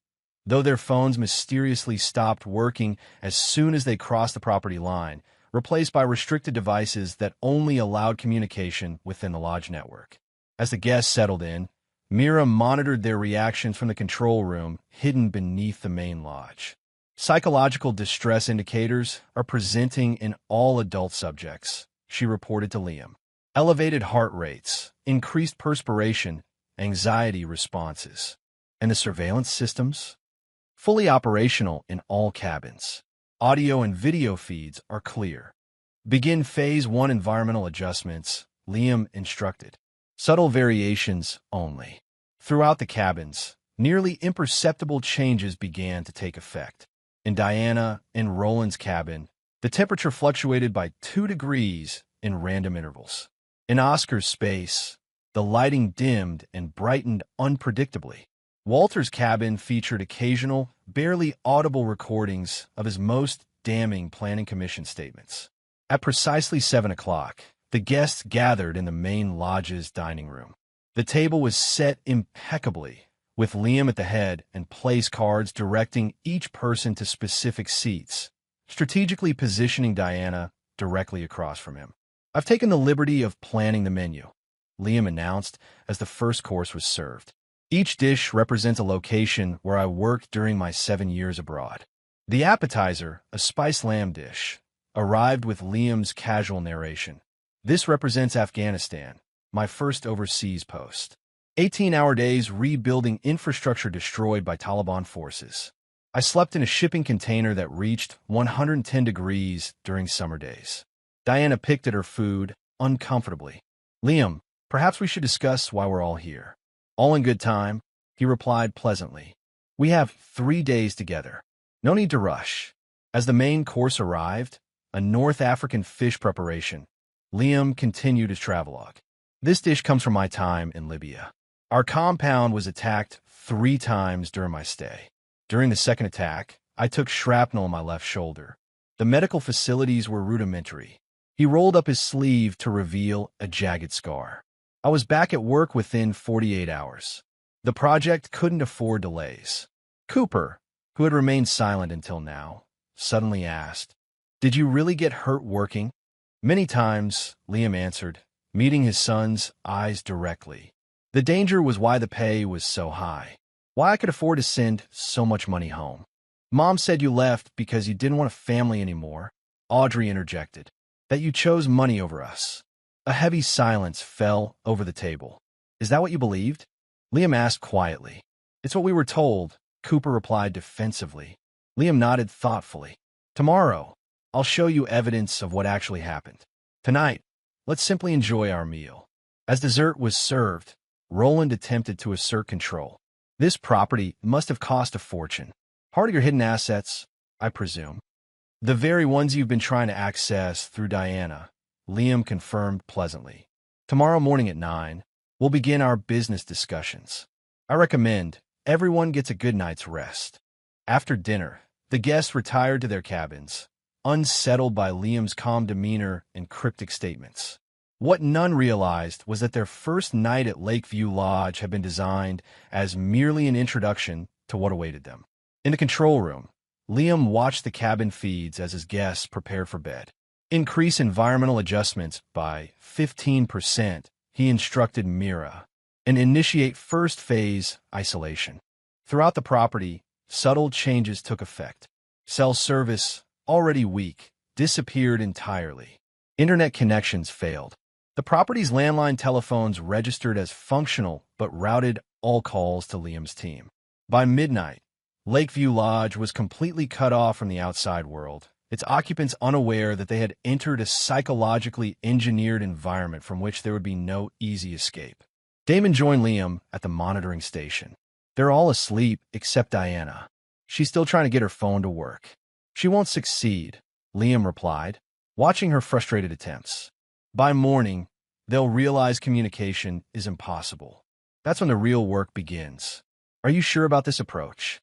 though their phones mysteriously stopped working as soon as they crossed the property line, replaced by restricted devices that only allowed communication within the lodge network. As the guests settled in, Mira monitored their reactions from the control room hidden beneath the main lodge. Psychological distress indicators are presenting in all adult subjects, she reported to Liam. Elevated heart rates, increased perspiration, anxiety responses. And the surveillance systems? Fully operational in all cabins. Audio and video feeds are clear. Begin Phase 1 environmental adjustments, Liam instructed. Subtle variations only. Throughout the cabins, nearly imperceptible changes began to take effect. In Diana and Roland's cabin, the temperature fluctuated by 2 degrees in random intervals. In Oscar's space, the lighting dimmed and brightened unpredictably. Walter's cabin featured occasional, barely audible recordings of his most damning planning commission statements. At precisely 7 o'clock, the guests gathered in the main lodge's dining room. The table was set impeccably, with Liam at the head and place cards directing each person to specific seats, strategically positioning Diana directly across from him. "I've taken the liberty of planning the menu," Liam announced as the first course was served. "Each dish represents a location where I worked during my 7 years abroad." The appetizer, a spiced lamb dish, arrived with Liam's casual narration. "This represents Afghanistan, my first overseas post. 18-hour days rebuilding infrastructure destroyed by Taliban forces. I slept in a shipping container that reached 110 degrees during summer days." Diana picked at her food uncomfortably. "Liam, perhaps we should discuss why we're all here." "All in good time," he replied pleasantly. "We have 3 days together. No need to rush." As the main course arrived, a North African fish preparation, Liam continued his travelogue. "This dish comes from my time in Libya. Our compound was attacked 3 times during my stay. During the second attack, I took shrapnel in my left shoulder. The medical facilities were rudimentary." He rolled up his sleeve to reveal a jagged scar. "I was back at work within 48 hours. The project couldn't afford delays." Cooper, who had remained silent until now, suddenly asked, "Did you really get hurt working?" "Many times," Liam answered, meeting his son's eyes directly. "The danger was why the pay was so high, why I could afford to send so much money home." "Mom said you left because you didn't want a family anymore," Audrey interjected. "That you chose money over us." A heavy silence fell over the table. "Is that what you believed?" Liam asked quietly. "It's what we were told," Cooper replied defensively. Liam nodded thoughtfully. "Tomorrow, I'll show you evidence of what actually happened. Tonight, let's simply enjoy our meal." As dessert was served, Roland attempted to assert control. "This property must have cost a fortune. Part of your hidden assets, I presume." "The very ones you've been trying to access through Diana," Liam confirmed pleasantly. "Tomorrow morning at 9, we'll begin our business discussions. I recommend everyone gets a good night's rest." After dinner, the guests retired to their cabins, unsettled by Liam's calm demeanor and cryptic statements. What none realized was that their first night at Lakeview Lodge had been designed as merely an introduction to what awaited them. In the control room, Liam watched the cabin feeds as his guests prepared for bed. "Increase environmental adjustments by 15%, he instructed Mira, and initiate first phase isolation. Throughout the property, subtle changes took effect. Cell service, already weak, disappeared entirely. Internet connections failed. The property's landline telephones registered as functional but routed all calls to Liam's team. By midnight, Lakeview Lodge was completely cut off from the outside world, its occupants unaware that they had entered a psychologically engineered environment from which there would be no easy escape. Damon joined Liam at the monitoring station. "They're all asleep except Diana. She's still trying to get her phone to work." "She won't succeed," Liam replied, watching her frustrated attempts. "By morning, they'll realize communication is impossible. That's when the real work begins. Are you sure about this approach?"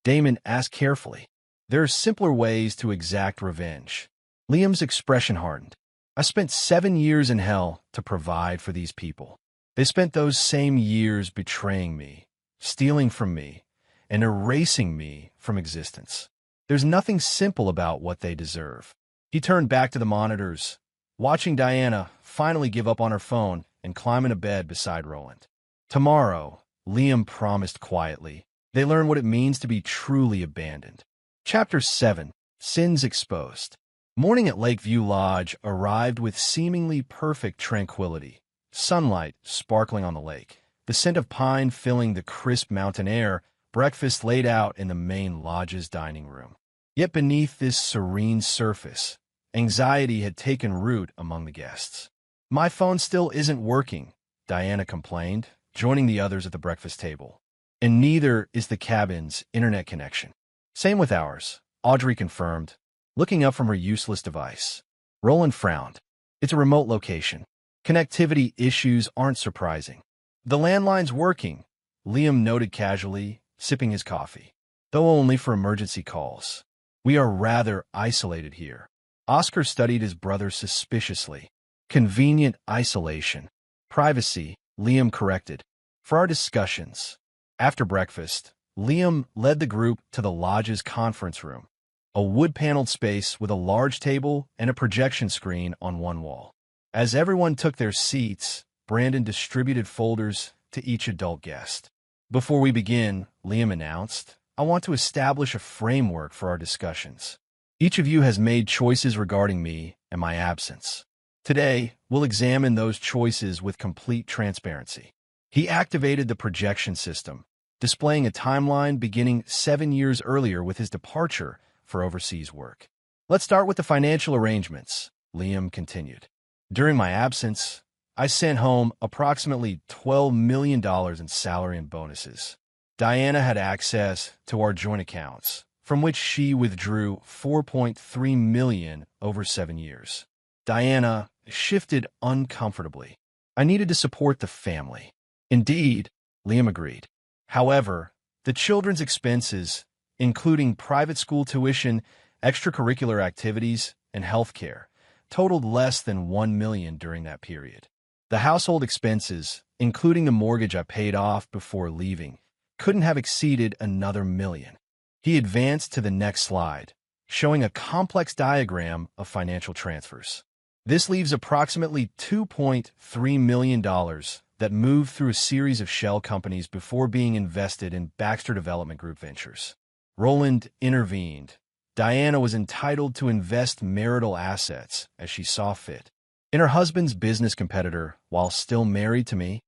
Damon asked carefully. There are simpler ways to exact revenge. Liam's expression hardened. I spent 7 years in hell to provide for these people. They spent those same years betraying me, stealing from me, and erasing me from existence. There's nothing simple about what they deserve. He turned back to the monitors, watching Diana finally give up on her phone and climb into bed beside Roland. Tomorrow, Liam promised quietly, they learn what it means to be truly abandoned. Chapter 7. Sins Exposed. Morning at Lakeview Lodge arrived with seemingly perfect tranquility. Sunlight sparkling on the lake, the scent of pine filling the crisp mountain air, breakfast laid out in the main lodge's dining room. Yet beneath this serene surface, anxiety had taken root among the guests. My phone still isn't working, Diana complained, joining the others at the breakfast table. And neither is the cabin's internet connection. Same with ours, Audrey confirmed, looking up from her useless device. Roland frowned. It's a remote location. Connectivity issues aren't surprising. The landline's working, Liam noted casually, sipping his coffee. Though only for emergency calls. We are rather isolated here. Oscar studied his brother suspiciously. Convenient isolation. Privacy, Liam corrected. For our discussions. After breakfast, Liam led the group to the lodge's conference room, a wood-paneled space with a large table and a projection screen on one wall. As everyone took their seats, Brandon distributed folders to each adult guest. Before we begin, Liam announced, I want to establish a framework for our discussions. Each of you has made choices regarding me and my absence. Today, we'll examine those choices with complete transparency. He activated the projection system, displaying a timeline beginning 7 years earlier with his departure for overseas work. Let's start with the financial arrangements, Liam continued. During my absence, I sent home approximately $12 million in salary and bonuses. Diana had access to our joint accounts, from which she withdrew $4.3 million over 7 years. Diana shifted uncomfortably. I needed to support the family. Indeed, Liam agreed. However, the children's expenses, including private school tuition, extracurricular activities, and health care, totaled less than $1 million during that period. The household expenses, including the mortgage I paid off before leaving, couldn't have exceeded another $1 million. He advanced to the next slide, showing a complex diagram of financial transfers. This leaves approximately $2.3 million that moved through a series of shell companies before being invested in Baxter Development Group ventures. Roland intervened. Diana was entitled to invest marital assets as she saw fit. In her husband's business competitor, while still married to me,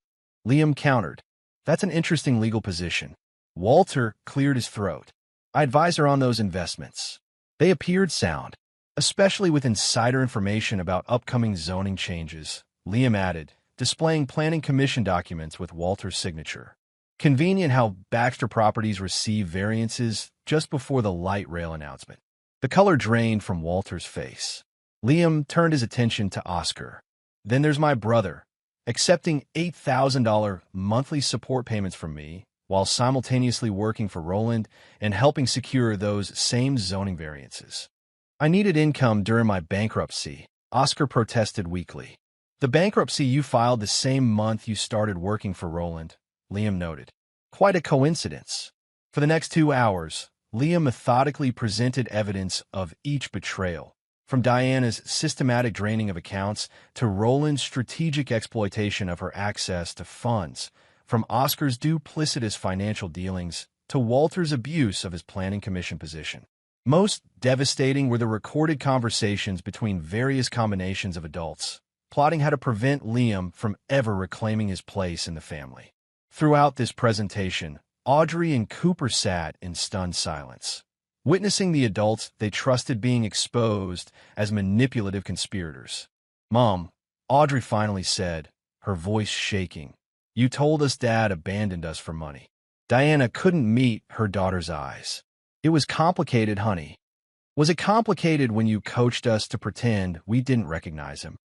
Liam countered. That's an interesting legal position. Walter cleared his throat. I advised her on those investments. They appeared sound, especially with insider information about upcoming zoning changes, Liam added, displaying planning commission documents with Walter's signature. Convenient how Baxter Properties received variances just before the light rail announcement. The color drained from Walter's face. Liam turned his attention to Oscar. Then there's my brother, accepting $8,000 monthly support payments from me, while simultaneously working for Roland and helping secure those same zoning variances. I needed income during my bankruptcy, Oscar protested weakly. The bankruptcy you filed the same month you started working for Roland, Liam noted. Quite a coincidence. For the next 2 hours, Liam methodically presented evidence of each betrayal, from Diana's systematic draining of accounts to Roland's strategic exploitation of her access to funds, from Oscar's duplicitous financial dealings to Walter's abuse of his planning commission position. Most devastating were the recorded conversations between various combinations of adults, plotting how to prevent Liam from ever reclaiming his place in the family. Throughout this presentation, Audrey and Cooper sat in stunned silence, witnessing the adults they trusted being exposed as manipulative conspirators. Mom, Audrey finally said, her voice shaking, you told us Dad abandoned us for money. Diana couldn't meet her daughter's eyes. It was complicated, honey. Was it complicated when you coached us to pretend we didn't recognize him?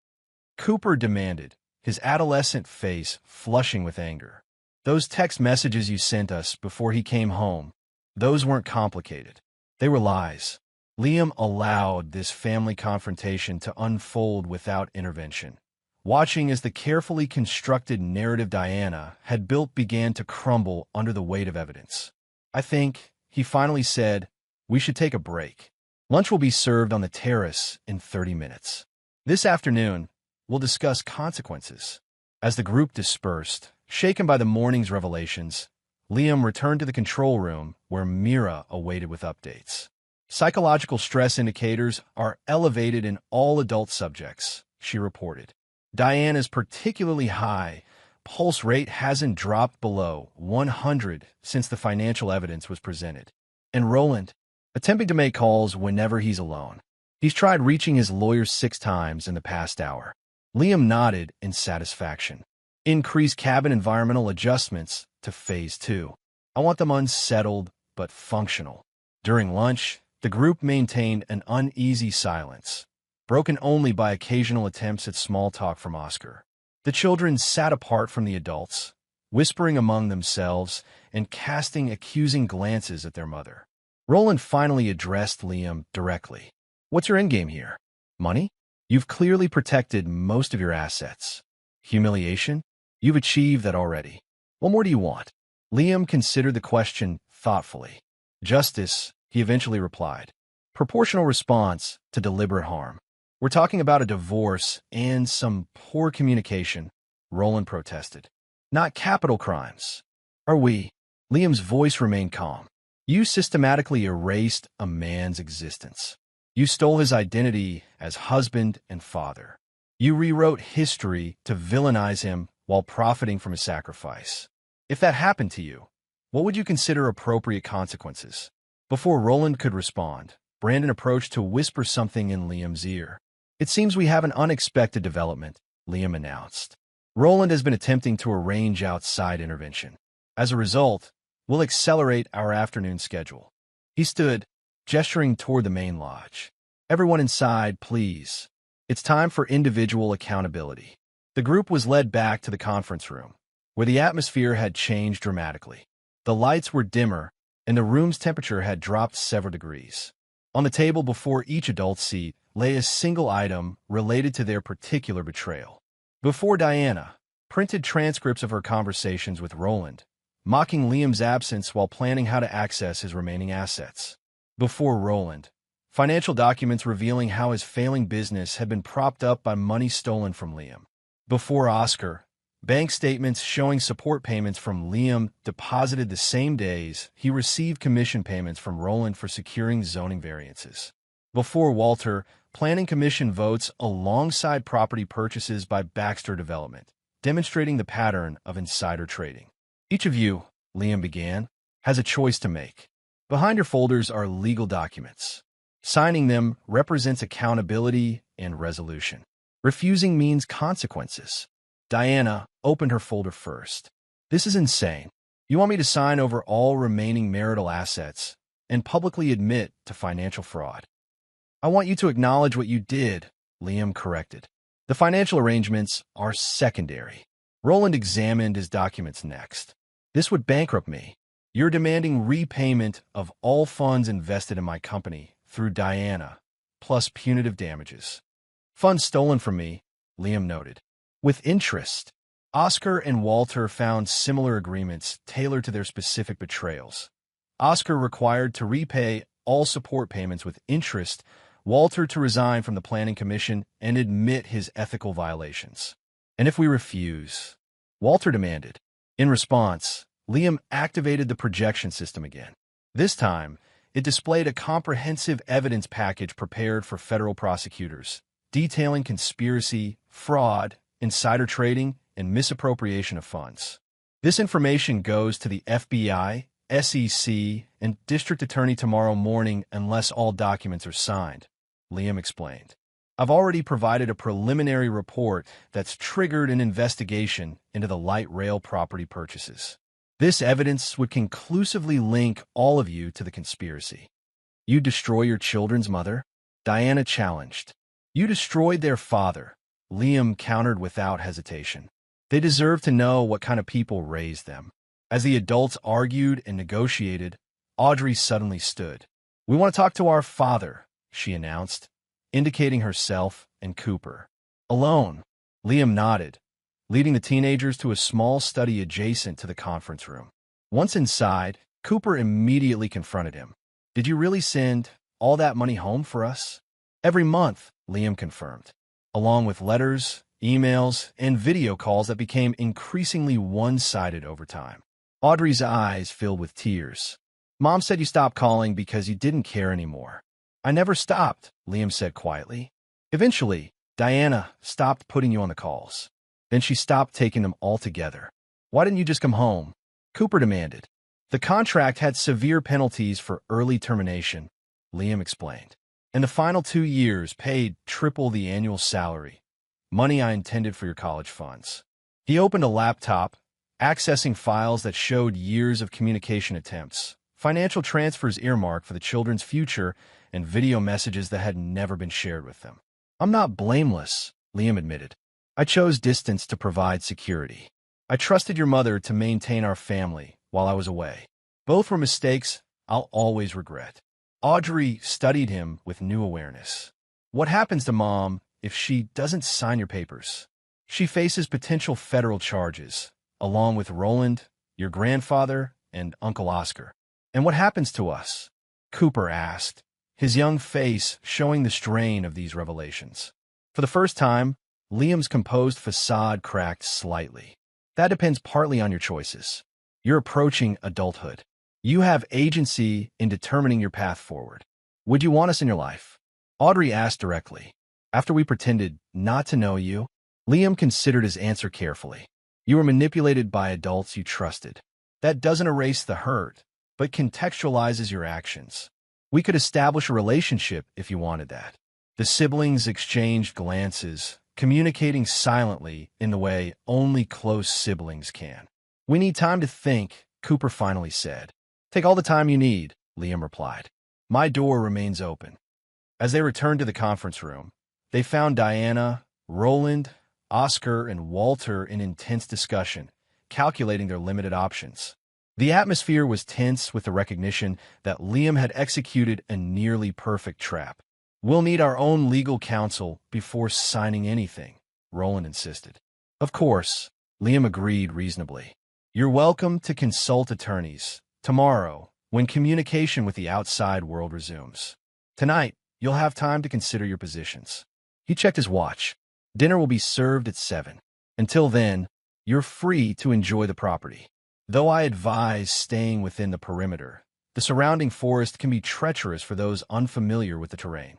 Cooper demanded, his adolescent face flushing with anger. Those text messages you sent us before he came home, Those weren't complicated. They were lies. Liam allowed this family confrontation to unfold without intervention, watching as the carefully constructed narrative Diana had built began to crumble under the weight of evidence. "I think," he finally said, "we should take a break. Lunch will be served on the terrace in 30 minutes. This afternoon, we'll discuss consequences." As the group dispersed, shaken by the morning's revelations, Liam returned to the control room where Mira awaited with updates. "Psychological stress indicators are elevated in all adult subjects," she reported. "Diana's particularly high. Pulse rate hasn't dropped below 100 since the financial evidence was presented. And Roland, attempting to make calls whenever he's alone. He's tried reaching his lawyer 6 times in the past hour." Liam nodded in satisfaction. "Increased cabin environmental adjustments to Phase 2. I want them unsettled but functional." During lunch, the group maintained an uneasy silence, broken only by occasional attempts at small talk from Oscar. The children sat apart from the adults, whispering among themselves and casting accusing glances at their mother. Roland finally addressed Liam directly. "What's your endgame here? Money? You've clearly protected most of your assets. Humiliation? You've achieved that already. What more do you want?" Liam considered the question thoughtfully. "Justice," he eventually replied. "Proportional response to deliberate harm." "We're talking about a divorce and some poor communication," Roland protested. "Not capital crimes." "Are we?" Liam's voice remained calm. "You systematically erased a man's existence. You stole his identity as husband and father. You rewrote history to villainize him while profiting from his sacrifice. If that happened to you, what would you consider appropriate consequences?" Before Roland could respond, Brandon approached to whisper something in Liam's ear. "It seems we have an unexpected development," Liam announced. "Roland has been attempting to arrange outside intervention. As a result, we'll accelerate our afternoon schedule." He stood, gesturing toward the main lodge. "Everyone inside, please. It's time for individual accountability." The group was led back to the conference room, where the atmosphere had changed dramatically. The lights were dimmer, and the room's temperature had dropped several degrees. On the table before each adult seat lay a single item related to their particular betrayal. Before Diana, printed transcripts of her conversations with Roland, mocking Liam's absence while planning how to access his remaining assets. Before Roland, financial documents revealing how his failing business had been propped up by money stolen from Liam. Before Oscar, bank statements showing support payments from Liam deposited the same days he received commission payments from Roland for securing zoning variances. Before Walter, planning commission votes alongside property purchases by Baxter Development, demonstrating the pattern of insider trading. "Each of you," Liam began, "has a choice to make. Behind your folders are legal documents. Signing them represents accountability and resolution. Refusing means consequences." Diana opened her folder first. "This is insane. You want me to sign over all remaining marital assets and publicly admit to financial fraud?" "I want you to acknowledge what you did," Liam corrected. "The financial arrangements are secondary." Roland examined his documents next. "This would bankrupt me. You're demanding repayment of all funds invested in my company through Diana, plus punitive damages. Funds stolen from me," Liam noted. "With interest." Oscar and Walter found similar agreements tailored to their specific betrayals. Oscar required to repay all support payments with interest, Walter to resign from the Planning Commission and admit his ethical violations. "And if we refuse?" Walter demanded. In response, Liam activated the projection system again. This time, it displayed a comprehensive evidence package prepared for federal prosecutors, detailing conspiracy, fraud, insider trading, and misappropriation of funds. "This information goes to the FBI, SEC, and District Attorney tomorrow morning unless all documents are signed," Liam explained. "I've already provided a preliminary report that's triggered an investigation into the light rail property purchases. This evidence would conclusively link all of you to the conspiracy." "You destroy your children's mother?" Diana challenged. "You destroyed their father," Liam countered without hesitation. "They deserve to know what kind of people raised them." As the adults argued and negotiated, Audrey suddenly stood. "We want to talk to our father," she announced, indicating herself and Cooper. "Alone?" Liam nodded, leading the teenagers to a small study adjacent to the conference room. Once inside, Cooper immediately confronted him. "Did you really send all that money home for us?" "Every month," Liam confirmed, along with letters, emails, and video calls that became increasingly one-sided over time. Audrey's eyes filled with tears. "Mom said you stopped calling because you didn't care anymore." "I never stopped," Liam said quietly. "Eventually, Diana stopped putting you on the calls. Then she stopped taking them altogether." "Why didn't you just come home?" Cooper demanded. "The contract had severe penalties for early termination," Liam explained. "And the final 2 years paid triple the annual salary, money I intended for your college funds." He opened a laptop, accessing files that showed years of communication attempts, financial transfers earmarked for the children's future, and video messages that had never been shared with them. "I'm not blameless," Liam admitted. "I chose distance to provide security. I trusted your mother to maintain our family while I was away. Both were mistakes I'll always regret." Audrey studied him with new awareness. "What happens to Mom if she doesn't sign your papers?" "She faces potential federal charges, along with Roland, your grandfather, and Uncle Oscar." "And what happens to us?" Cooper asked, his young face showing the strain of these revelations. For the first time, Liam's composed facade cracked slightly. "That depends partly on your choices. You're approaching adulthood. You have agency in determining your path forward. Would you want us in your life?" Audrey asked directly. "After we pretended not to know you?" Liam considered his answer carefully. "You were manipulated by adults you trusted. That doesn't erase the hurt, but contextualizes your actions. We could establish a relationship if you wanted that." The siblings exchanged glances, communicating silently in the way only close siblings can. "We need time to think," Cooper finally said. "Take all the time you need," Liam replied. "My door remains open." As they returned to the conference room, they found Diana, Roland, Oscar, and Walter in intense discussion, calculating their limited options. The atmosphere was tense with the recognition that Liam had executed a nearly perfect trap. "We'll need our own legal counsel before signing anything," Roland insisted. "Of course," Liam agreed reasonably. "You're welcome to consult attorneys tomorrow when communication with the outside world resumes. Tonight, you'll have time to consider your positions." He checked his watch. "Dinner will be served at 7. Until then, you're free to enjoy the property. Though I advise staying within the perimeter, the surrounding forest can be treacherous for those unfamiliar with the terrain."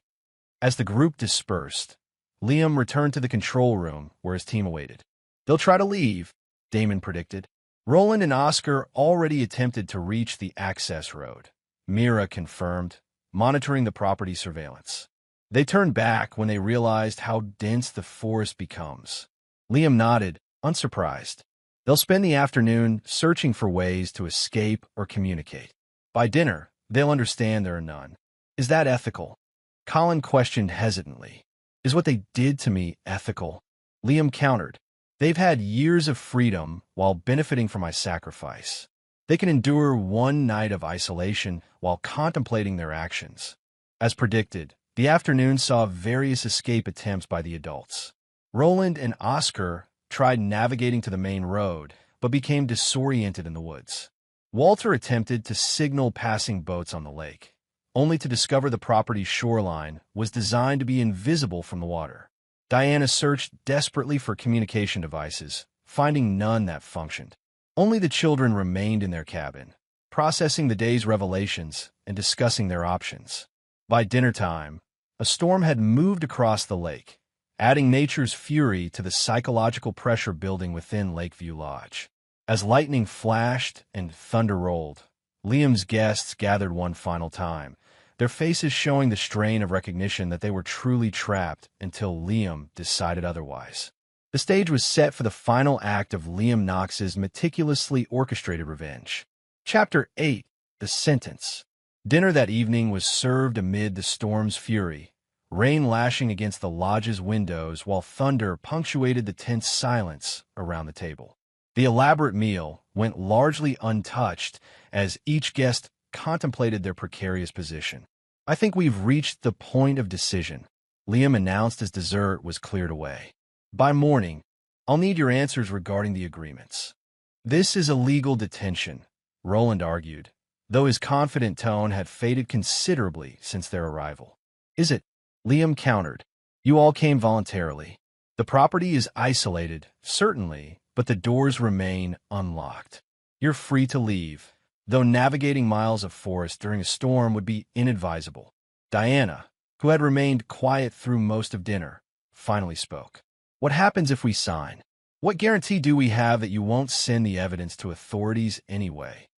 As the group dispersed, Liam returned to the control room where his team awaited. "They'll try to leave," Damon predicted. Roland and Oscar already attempted to reach the access road, Mira confirmed, monitoring the property surveillance. They turned back when they realized how dense the forest becomes. Liam nodded, unsurprised. They'll spend the afternoon searching for ways to escape or communicate. By dinner, they'll understand there are none. "Is that ethical?" Colin questioned hesitantly. "Is what they did to me ethical?" Liam countered. "They've had years of freedom while benefiting from my sacrifice. They can endure one night of isolation while contemplating their actions." As predicted, the afternoon saw various escape attempts by the adults. Roland and Oscar tried navigating to the main road, but became disoriented in the woods. Walter attempted to signal passing boats on the lake, only to discover the property's shoreline was designed to be invisible from the water. Diana searched desperately for communication devices, finding none that functioned. Only the children remained in their cabin, processing the day's revelations and discussing their options. By dinner time, a storm had moved across the lake, adding nature's fury to the psychological pressure building within Lakeview Lodge. As lightning flashed and thunder rolled, Liam's guests gathered one final time, their faces showing the strain of recognition that they were truly trapped until Liam decided otherwise. The stage was set for the final act of Liam Knox's meticulously orchestrated revenge. Chapter 8: The Sentence. Dinner that evening was served amid the storm's fury, rain lashing against the lodge's windows while thunder punctuated the tense silence around the table. The elaborate meal went largely untouched as each guest contemplated their precarious position. "I think we've reached the point of decision," Liam announced as dessert was cleared away. "By morning, I'll need your answers regarding the agreements." "This is a legal detention," Roland argued, though his confident tone had faded considerably since their arrival. "Is it?" Liam countered. "You all came voluntarily. The property is isolated, certainly, but the doors remain unlocked. You're free to leave, though navigating miles of forest during a storm would be inadvisable." Diana, who had remained quiet through most of dinner, finally spoke. "What happens if we sign? What guarantee do we have that you won't send the evidence to authorities anyway?"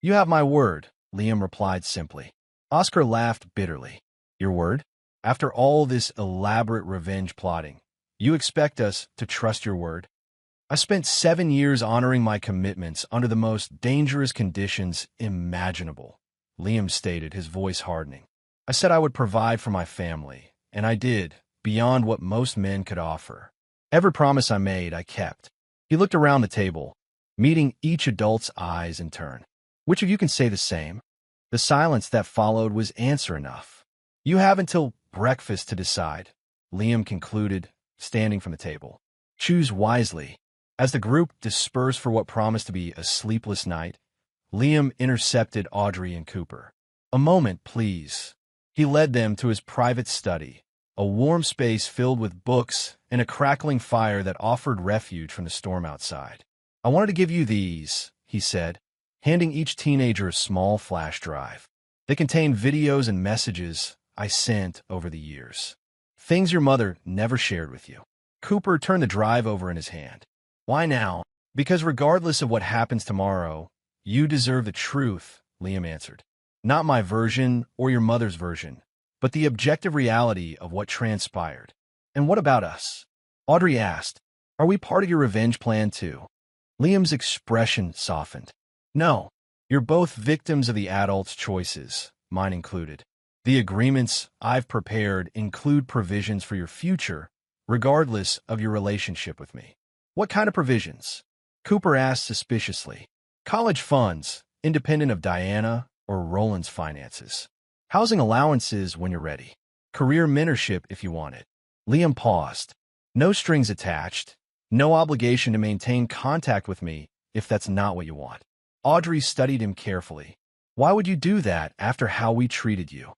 "You have my word," Liam replied simply. Oscar laughed bitterly. "Your word? After all this elaborate revenge plotting, you expect us to trust your word?" "I spent 7 years honoring my commitments under the most dangerous conditions imaginable," Liam stated, his voice hardening. "I said I would provide for my family, and I did, beyond what most men could offer. Every promise I made, I kept." He looked around the table, meeting each adult's eyes in turn. "Which of you can say the same?" The silence that followed was answer enough. "You have until breakfast to decide," Liam concluded, standing from the table. "Choose wisely." As the group dispersed for what promised to be a sleepless night, Liam intercepted Audrey and Cooper. "A moment, please." He led them to his private study, a warm space filled with books and a crackling fire that offered refuge from the storm outside. "I wanted to give you these," he said, handing each teenager a small flash drive. "They contain videos and messages I sent over the years. Things your mother never shared with you." Cooper turned the drive over in his hand. "Why now?" "Because regardless of what happens tomorrow, you deserve the truth," Liam answered. "Not my version or your mother's version, but the objective reality of what transpired." "And what about us?" Audrey asked. "Are we part of your revenge plan too?" Liam's expression softened. "No, you're both victims of the adults' choices, mine included. The agreements I've prepared include provisions for your future, regardless of your relationship with me." "What kind of provisions?" Cooper asked suspiciously. "College funds, independent of Diana or Roland's finances. Housing allowances when you're ready. Career mentorship if you want it." Liam paused. "No strings attached. No obligation to maintain contact with me if that's not what you want." Audrey studied him carefully. "Why would you do that after how we treated you?"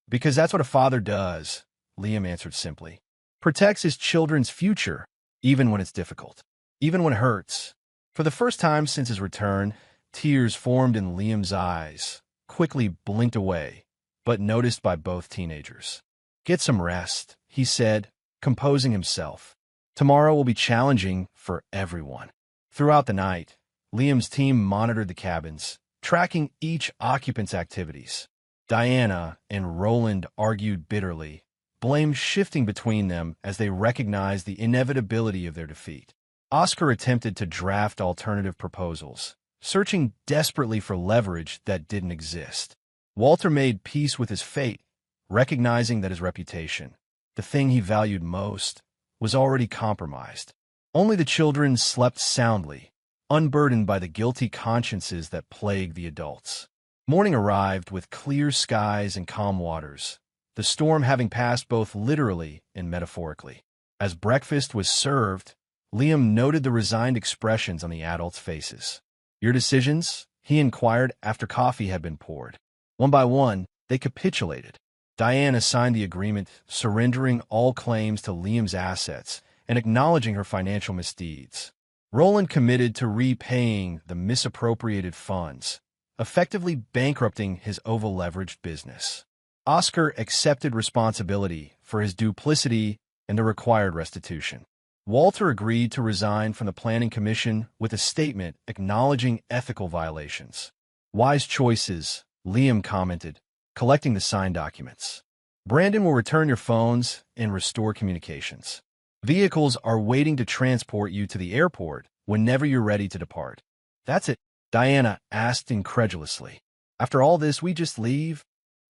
"Because that's what a father does," Liam answered simply. "Protects his children's future, even when it's difficult, even when it hurts." For the first time since his return, tears formed in Liam's eyes, quickly blinked away, but noticed by both teenagers. "Get some rest," he said, composing himself. "Tomorrow will be challenging for everyone." Throughout the night, Liam's team monitored the cabins, tracking each occupant's activities. Diana and Roland argued bitterly, blame shifting between them as they recognized the inevitability of their defeat. Oscar attempted to draft alternative proposals, searching desperately for leverage that didn't exist. Walter made peace with his fate, recognizing that his reputation, the thing he valued most, was already compromised. Only the children slept soundly, unburdened by the guilty consciences that plagued the adults. Morning arrived with clear skies and calm waters, the storm having passed both literally and metaphorically. As breakfast was served, Liam noted the resigned expressions on the adults' faces. "Your decisions?" he inquired after coffee had been poured. One by one, they capitulated. Diana signed the agreement, surrendering all claims to Liam's assets and acknowledging her financial misdeeds. Roland committed to repaying the misappropriated funds, effectively bankrupting his over-leveraged business. Oscar accepted responsibility for his duplicity and the required restitution. Walter agreed to resign from the Planning Commission with a statement acknowledging ethical violations. "Wise choices," Liam commented, collecting the signed documents. "Brandon will return your phones and restore communications. Vehicles are waiting to transport you to the airport whenever you're ready to depart." "That's it?" Diana asked incredulously. "After all this, we just leave?"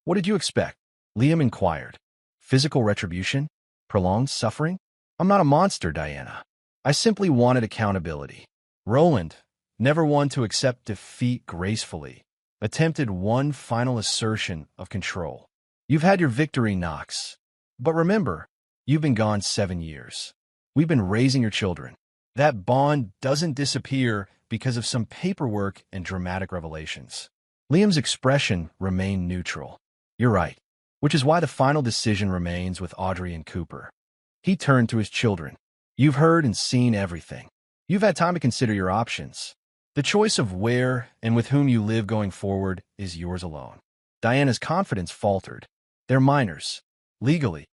"What did you expect?" Liam inquired. "Physical retribution? Prolonged suffering?" "I'm not a monster, Diana. I simply wanted accountability." Roland, never one to accept defeat gracefully, attempted one final assertion of control. You've had your victory knocks. But remember, you've been gone 7 years. We've been raising your children. That bond doesn't disappear because of some paperwork and dramatic revelations. Liam's expression remained neutral. You're right. Which is why the final decision remains with Audrey and Cooper. He turned to his children. You've heard and seen everything. You've had time to consider your options. The choice of where and with whom you live going forward is yours alone. Diana's confidence faltered. They're minors. Legally,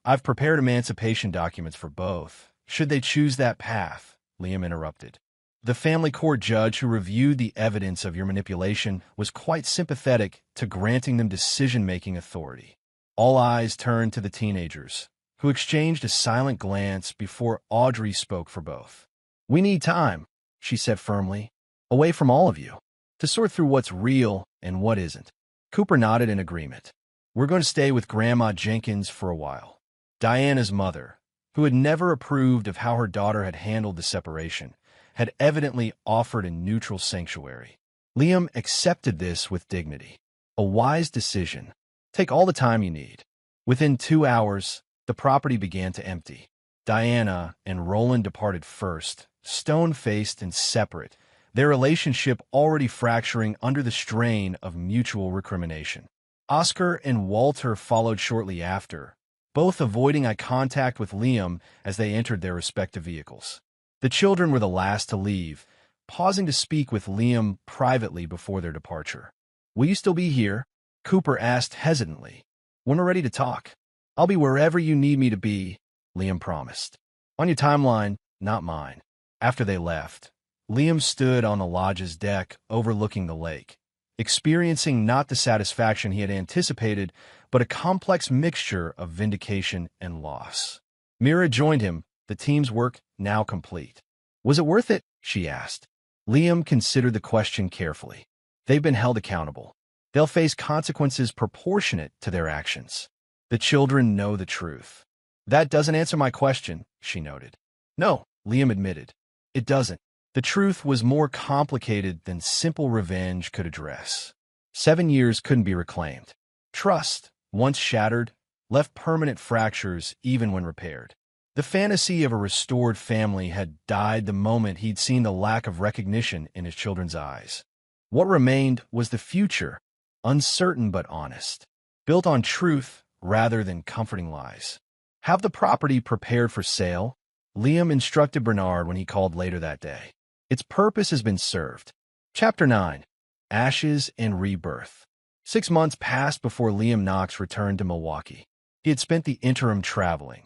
I've prepared emancipation documents for both. Should they choose that path, Liam interrupted. The family court judge who reviewed the evidence of your manipulation was quite sympathetic to granting them decision-making authority. All eyes turned to the teenagers, who exchanged a silent glance before Audrey spoke for both. We need time, she said firmly, away from all of you, to sort through what's real and what isn't. Cooper nodded in agreement. We're going to stay with Grandma Jenkins for a while. Diana's mother, who had never approved of how her daughter had handled the separation, had evidently offered a neutral sanctuary. Liam accepted this with dignity. A wise decision. Take all the time you need. Within 2 hours, the property began to empty. Diana and Roland departed first, stone-faced and separate, their relationship already fracturing under the strain of mutual recrimination. Oscar and Walter followed shortly after, both avoiding eye contact with Liam as they entered their respective vehicles. The children were the last to leave, pausing to speak with Liam privately before their departure. Will you still be here? Cooper asked hesitantly. When we're ready to talk. I'll be wherever you need me to be, Liam promised. On your timeline, not mine. After they left, Liam stood on the lodge's deck overlooking the lake, experiencing not the satisfaction he had anticipated, but a complex mixture of vindication and loss. Mira joined him, the team's work now complete. Was it worth it? She asked. Liam considered the question carefully. They've been held accountable. They'll face consequences proportionate to their actions. The children know the truth. That doesn't answer my question, she noted. No, Liam admitted. It doesn't. The truth was more complicated than simple revenge could address. 7 years couldn't be reclaimed. Trust, once shattered, left permanent fractures even when repaired. The fantasy of a restored family had died the moment he'd seen the lack of recognition in his children's eyes. What remained was the future, uncertain but honest, built on truth rather than comforting lies. Have the property prepared for sale, Liam instructed Bernard when he called later that day. Its purpose has been served. Chapter 9. Ashes and Rebirth. 6 months passed before Liam Knox returned to Milwaukee. He had spent the interim traveling,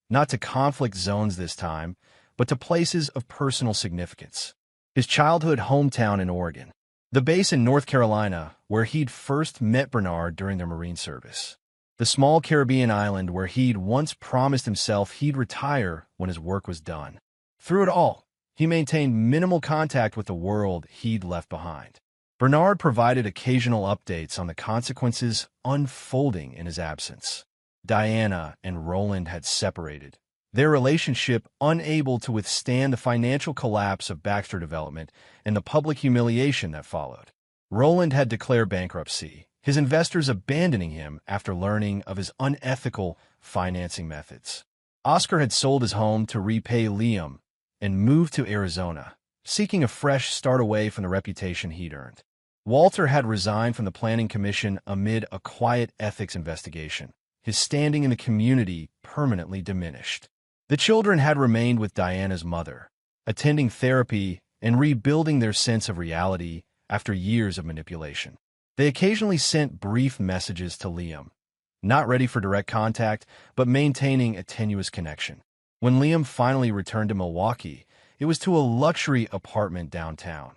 not to conflict zones this time, but to places of personal significance. His childhood hometown in Oregon, the base in North Carolina where he'd first met Bernard during their Marine service, the small Caribbean island where he'd once promised himself he'd retire when his work was done. Through it all, he maintained minimal contact with the world he'd left behind. Bernard provided occasional updates on the consequences unfolding in his absence. Diana and Roland had separated, their relationship unable to withstand the financial collapse of Baxter Development and the public humiliation that followed. Roland had declared bankruptcy, his investors abandoning him after learning of his unethical financing methods. Oscar had sold his home to repay Liam and moved to Arizona, seeking a fresh start away from the reputation he'd earned. Walter had resigned from the Planning Commission amid a quiet ethics investigation, his standing in the community permanently diminished. The children had remained with Diana's mother, attending therapy and rebuilding their sense of reality after years of manipulation. They occasionally sent brief messages to Liam, not ready for direct contact, but maintaining a tenuous connection. When Liam finally returned to Milwaukee, it was to a luxury apartment downtown.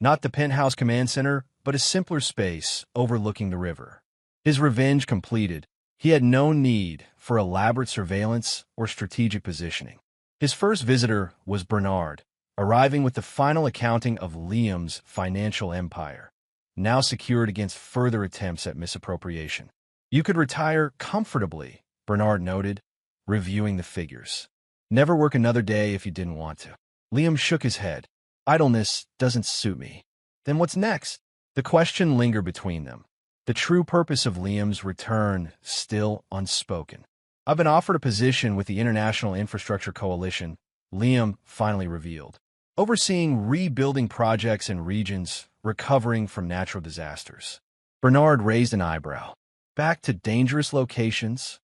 Not the penthouse command center, but a simpler space overlooking the river. His revenge completed, he had no need for elaborate surveillance or strategic positioning. His first visitor was Bernard, arriving with the final accounting of Liam's financial empire, now secured against further attempts at misappropriation. You could retire comfortably, Bernard noted, reviewing the figures. Never work another day if you didn't want to. Liam shook his head. Idleness doesn't suit me. Then what's next? The question lingered between them, the true purpose of Liam's return still unspoken. "I've been offered a position with the International Infrastructure Coalition," Liam finally revealed, "overseeing rebuilding projects in regions recovering from natural disasters." Bernard raised an eyebrow. "Back to dangerous locations?"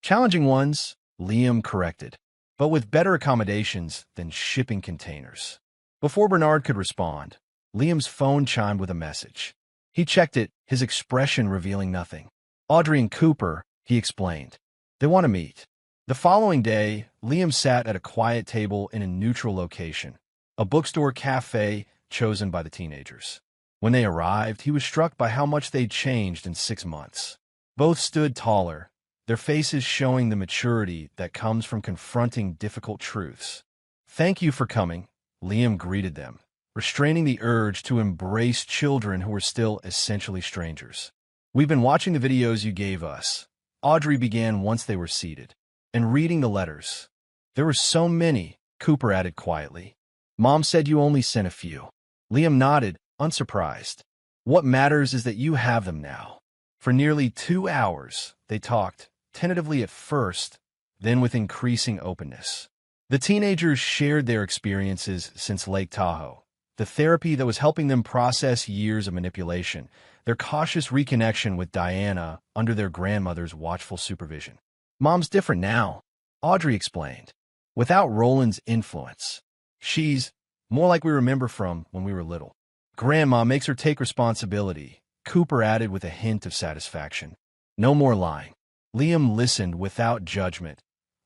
"Challenging ones," Liam corrected, "but with better accommodations than shipping containers." Before Bernard could respond, Liam's phone chimed with a message. He checked it, his expression revealing nothing. "Audrey and Cooper," he explained. "They want to meet." The following day, Liam sat at a quiet table in a neutral location, a bookstore cafe chosen by the teenagers. When they arrived, he was struck by how much they'd changed in 6 months. Both stood taller, their faces showing the maturity that comes from confronting difficult truths. "Thank you for coming," Liam greeted them, restraining the urge to embrace children who were still essentially strangers. "We've been watching the videos you gave us," Audrey began once they were seated, "and reading the letters." "There were so many," Cooper added quietly. "Mom said you only sent a few." Liam nodded, unsurprised. "What matters is that you have them now." For nearly 2 hours, they talked, tentatively at first, then with increasing openness. The teenagers shared their experiences since Lake Tahoe, the therapy that was helping them process years of manipulation, their cautious reconnection with Diana under their grandmother's watchful supervision. "Mom's different now," Audrey explained, "without Roland's influence. She's more like we remember from when we were little. Grandma makes her take responsibility," Cooper added with a hint of satisfaction. "No more lying." Liam listened without judgment,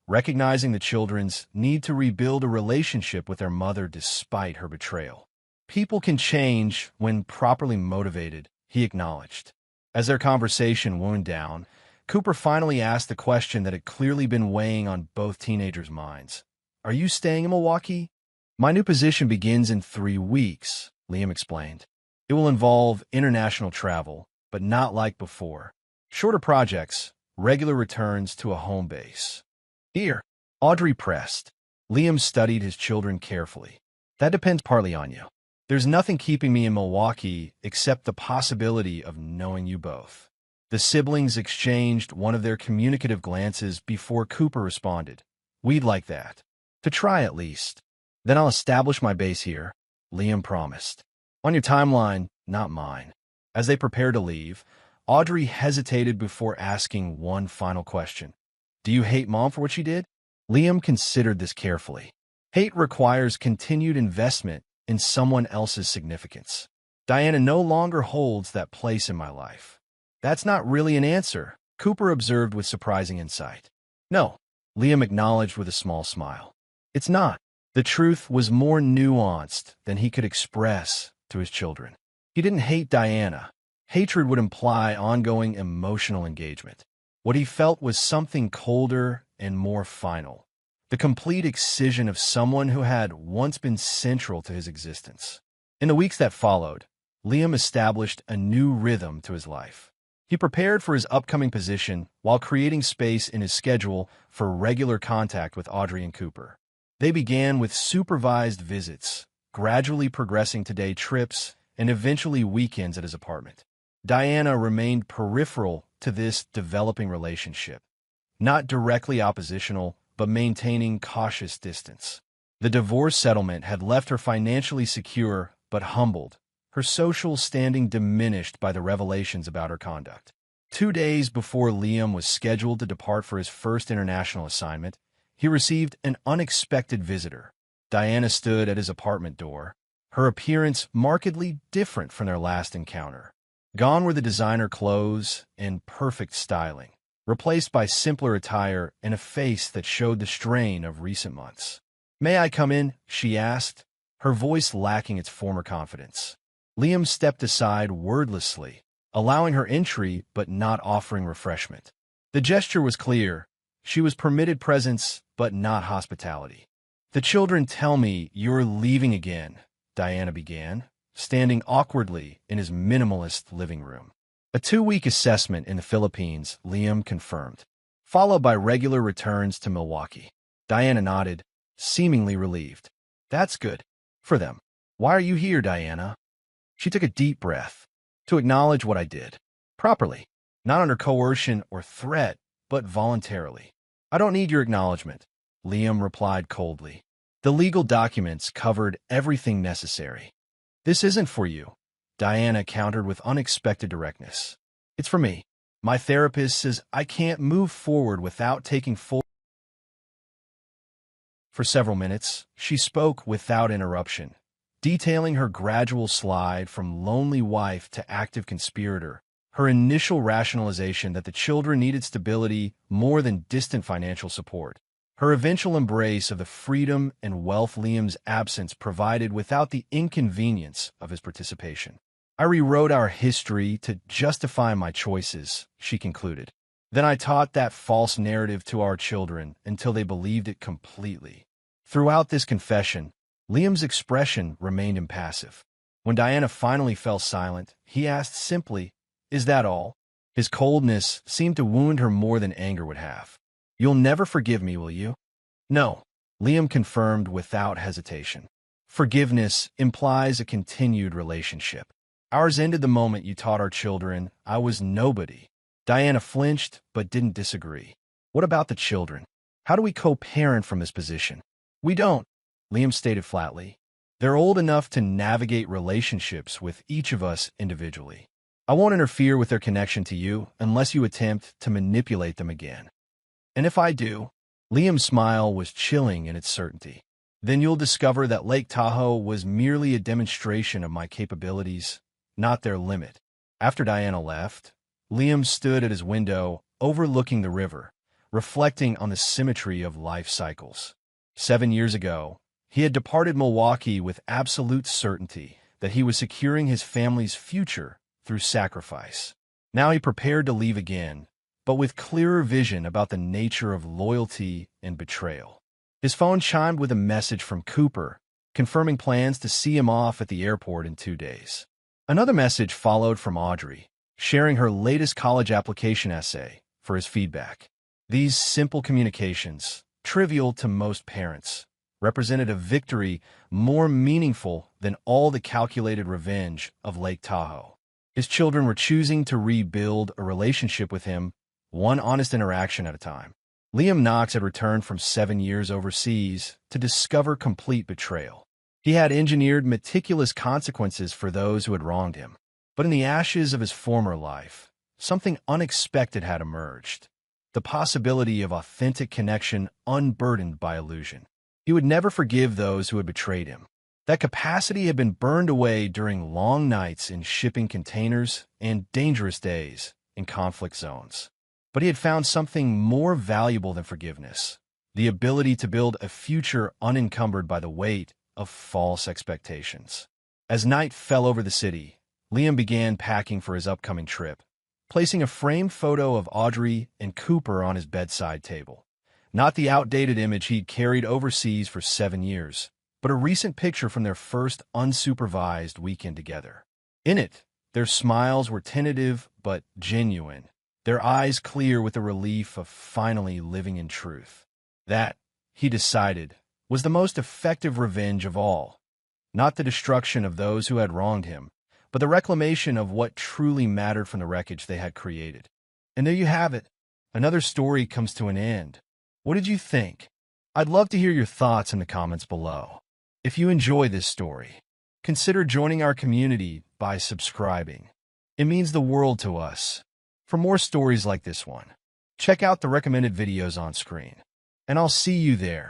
recognizing the children's need to rebuild a relationship with their mother despite her betrayal. "People can change when properly motivated," he acknowledged. As their conversation wound down, Cooper finally asked the question that had clearly been weighing on both teenagers' minds. "Are you staying in Milwaukee?" "My new position begins in 3 weeks," Liam explained. "It will involve international travel, but not like before. Shorter projects, regular returns to a home base." "Here," Audrey pressed. Liam studied his children carefully. "That depends partly on you. There's nothing keeping me in Milwaukee except the possibility of knowing you both." The siblings exchanged one of their communicative glances before Cooper responded. "We'd like that. To try at least. Then I'll establish my base here," Liam promised. "On your timeline, not mine." As they prepared to leave, Audrey hesitated before asking one final question. "Do you hate Mom for what she did?" Liam considered this carefully. "Hate requires continued investment in someone else's significance. Diana no longer holds that place in my life." "That's not really an answer," Cooper observed with surprising insight. "No," Liam acknowledged with a small smile. "It's not." The truth was more nuanced than he could express to his children. He didn't hate Diana. Hatred would imply ongoing emotional engagement. What he felt was something colder and more final, the complete excision of someone who had once been central to his existence. In the weeks that followed, Liam established a new rhythm to his life. He prepared for his upcoming position while creating space in his schedule for regular contact with Audrey and Cooper. They began with supervised visits, gradually progressing to day trips and eventually weekends at his apartment. Diana remained peripheral to this developing relationship, not directly oppositional, but maintaining cautious distance. The divorce settlement had left her financially secure but humbled, her social standing diminished by the revelations about her conduct. 2 days before Liam was scheduled to depart for his first international assignment, he received an unexpected visitor. Diana stood at his apartment door, her appearance markedly different from their last encounter. Gone were the designer clothes and perfect styling, replaced by simpler attire and a face that showed the strain of recent months. "May I come in?" she asked, her voice lacking its former confidence. Liam stepped aside wordlessly, allowing her entry but not offering refreshment. The gesture was clear. She was permitted presence, but not hospitality. "The children tell me you're leaving again," Diana began, standing awkwardly in his minimalist living room. A 2-week assessment in the Philippines, Liam confirmed, followed by regular returns to Milwaukee. Diana nodded, seemingly relieved. "That's good. For them. Why are you here, Diana?" She took a deep breath. to acknowledge what I did. Properly. Not under coercion or threat, but voluntarily. I don't need your acknowledgement, Liam replied coldly. The legal documents covered everything necessary. This isn't for you, Diana countered with unexpected directness. It's for me. My therapist says I can't move forward without taking full. For several minutes, she spoke without interruption, detailing her gradual slide from lonely wife to active conspirator, her initial rationalization that the children needed stability more than distant financial support, her eventual embrace of the freedom and wealth Liam's absence provided without the inconvenience of his participation. I rewrote our history to justify my choices, she concluded. Then I taught that false narrative to our children until they believed it completely. Throughout this confession, Liam's expression remained impassive. When Diana finally fell silent, he asked simply, "Is that all?" His coldness seemed to wound her more than anger would have. "You'll never forgive me, will you?" "No," Liam confirmed without hesitation. "Forgiveness implies a continued relationship. Ours ended the moment you taught our children I was nobody." Diana flinched but didn't disagree. "What about the children? How do we co-parent from this position?" "We don't," Liam stated flatly. "They're old enough to navigate relationships with each of us individually. I won't interfere with their connection to you unless you attempt to manipulate them again. And if I do," Liam's smile was chilling in its certainty, "then you'll discover that Lake Tahoe was merely a demonstration of my capabilities, not their limit." After Diana left, Liam stood at his window overlooking the river, reflecting on the symmetry of life cycles. 7 years ago, he had departed Milwaukee with absolute certainty that he was securing his family's future through sacrifice. Now he prepared to leave again, but with clearer vision about the nature of loyalty and betrayal. His phone chimed with a message from Cooper, confirming plans to see him off at the airport in 2 days. Another message followed from Audrey, sharing her latest college application essay for his feedback. These simple communications, trivial to most parents, represented a victory more meaningful than all the calculated revenge of Lake Tahoe. His children were choosing to rebuild a relationship with him, one honest interaction at a time. Liam Knox had returned from 7 years overseas to discover complete betrayal. He had engineered meticulous consequences for those who had wronged him. But in the ashes of his former life, something unexpected had emerged. The possibility of authentic connection unburdened by illusion. He would never forgive those who had betrayed him. That capacity had been burned away during long nights in shipping containers and dangerous days in conflict zones. But he had found something more valuable than forgiveness, the ability to build a future unencumbered by the weight of false expectations. As night fell over the city, Liam began packing for his upcoming trip, placing a framed photo of Audrey and Cooper on his bedside table. Not the outdated image he'd carried overseas for 7 years, but a recent picture from their first unsupervised weekend together. In it, their smiles were tentative but genuine, their eyes clear with the relief of finally living in truth. That, he decided, was the most effective revenge of all. Not the destruction of those who had wronged him, but the reclamation of what truly mattered from the wreckage they had created. And there you have it. Another story comes to an end. What did you think? I'd love to hear your thoughts in the comments below. If you enjoy this story, consider joining our community by subscribing. It means the world to us. For more stories like this one, check out the recommended videos on screen. And I'll see you there.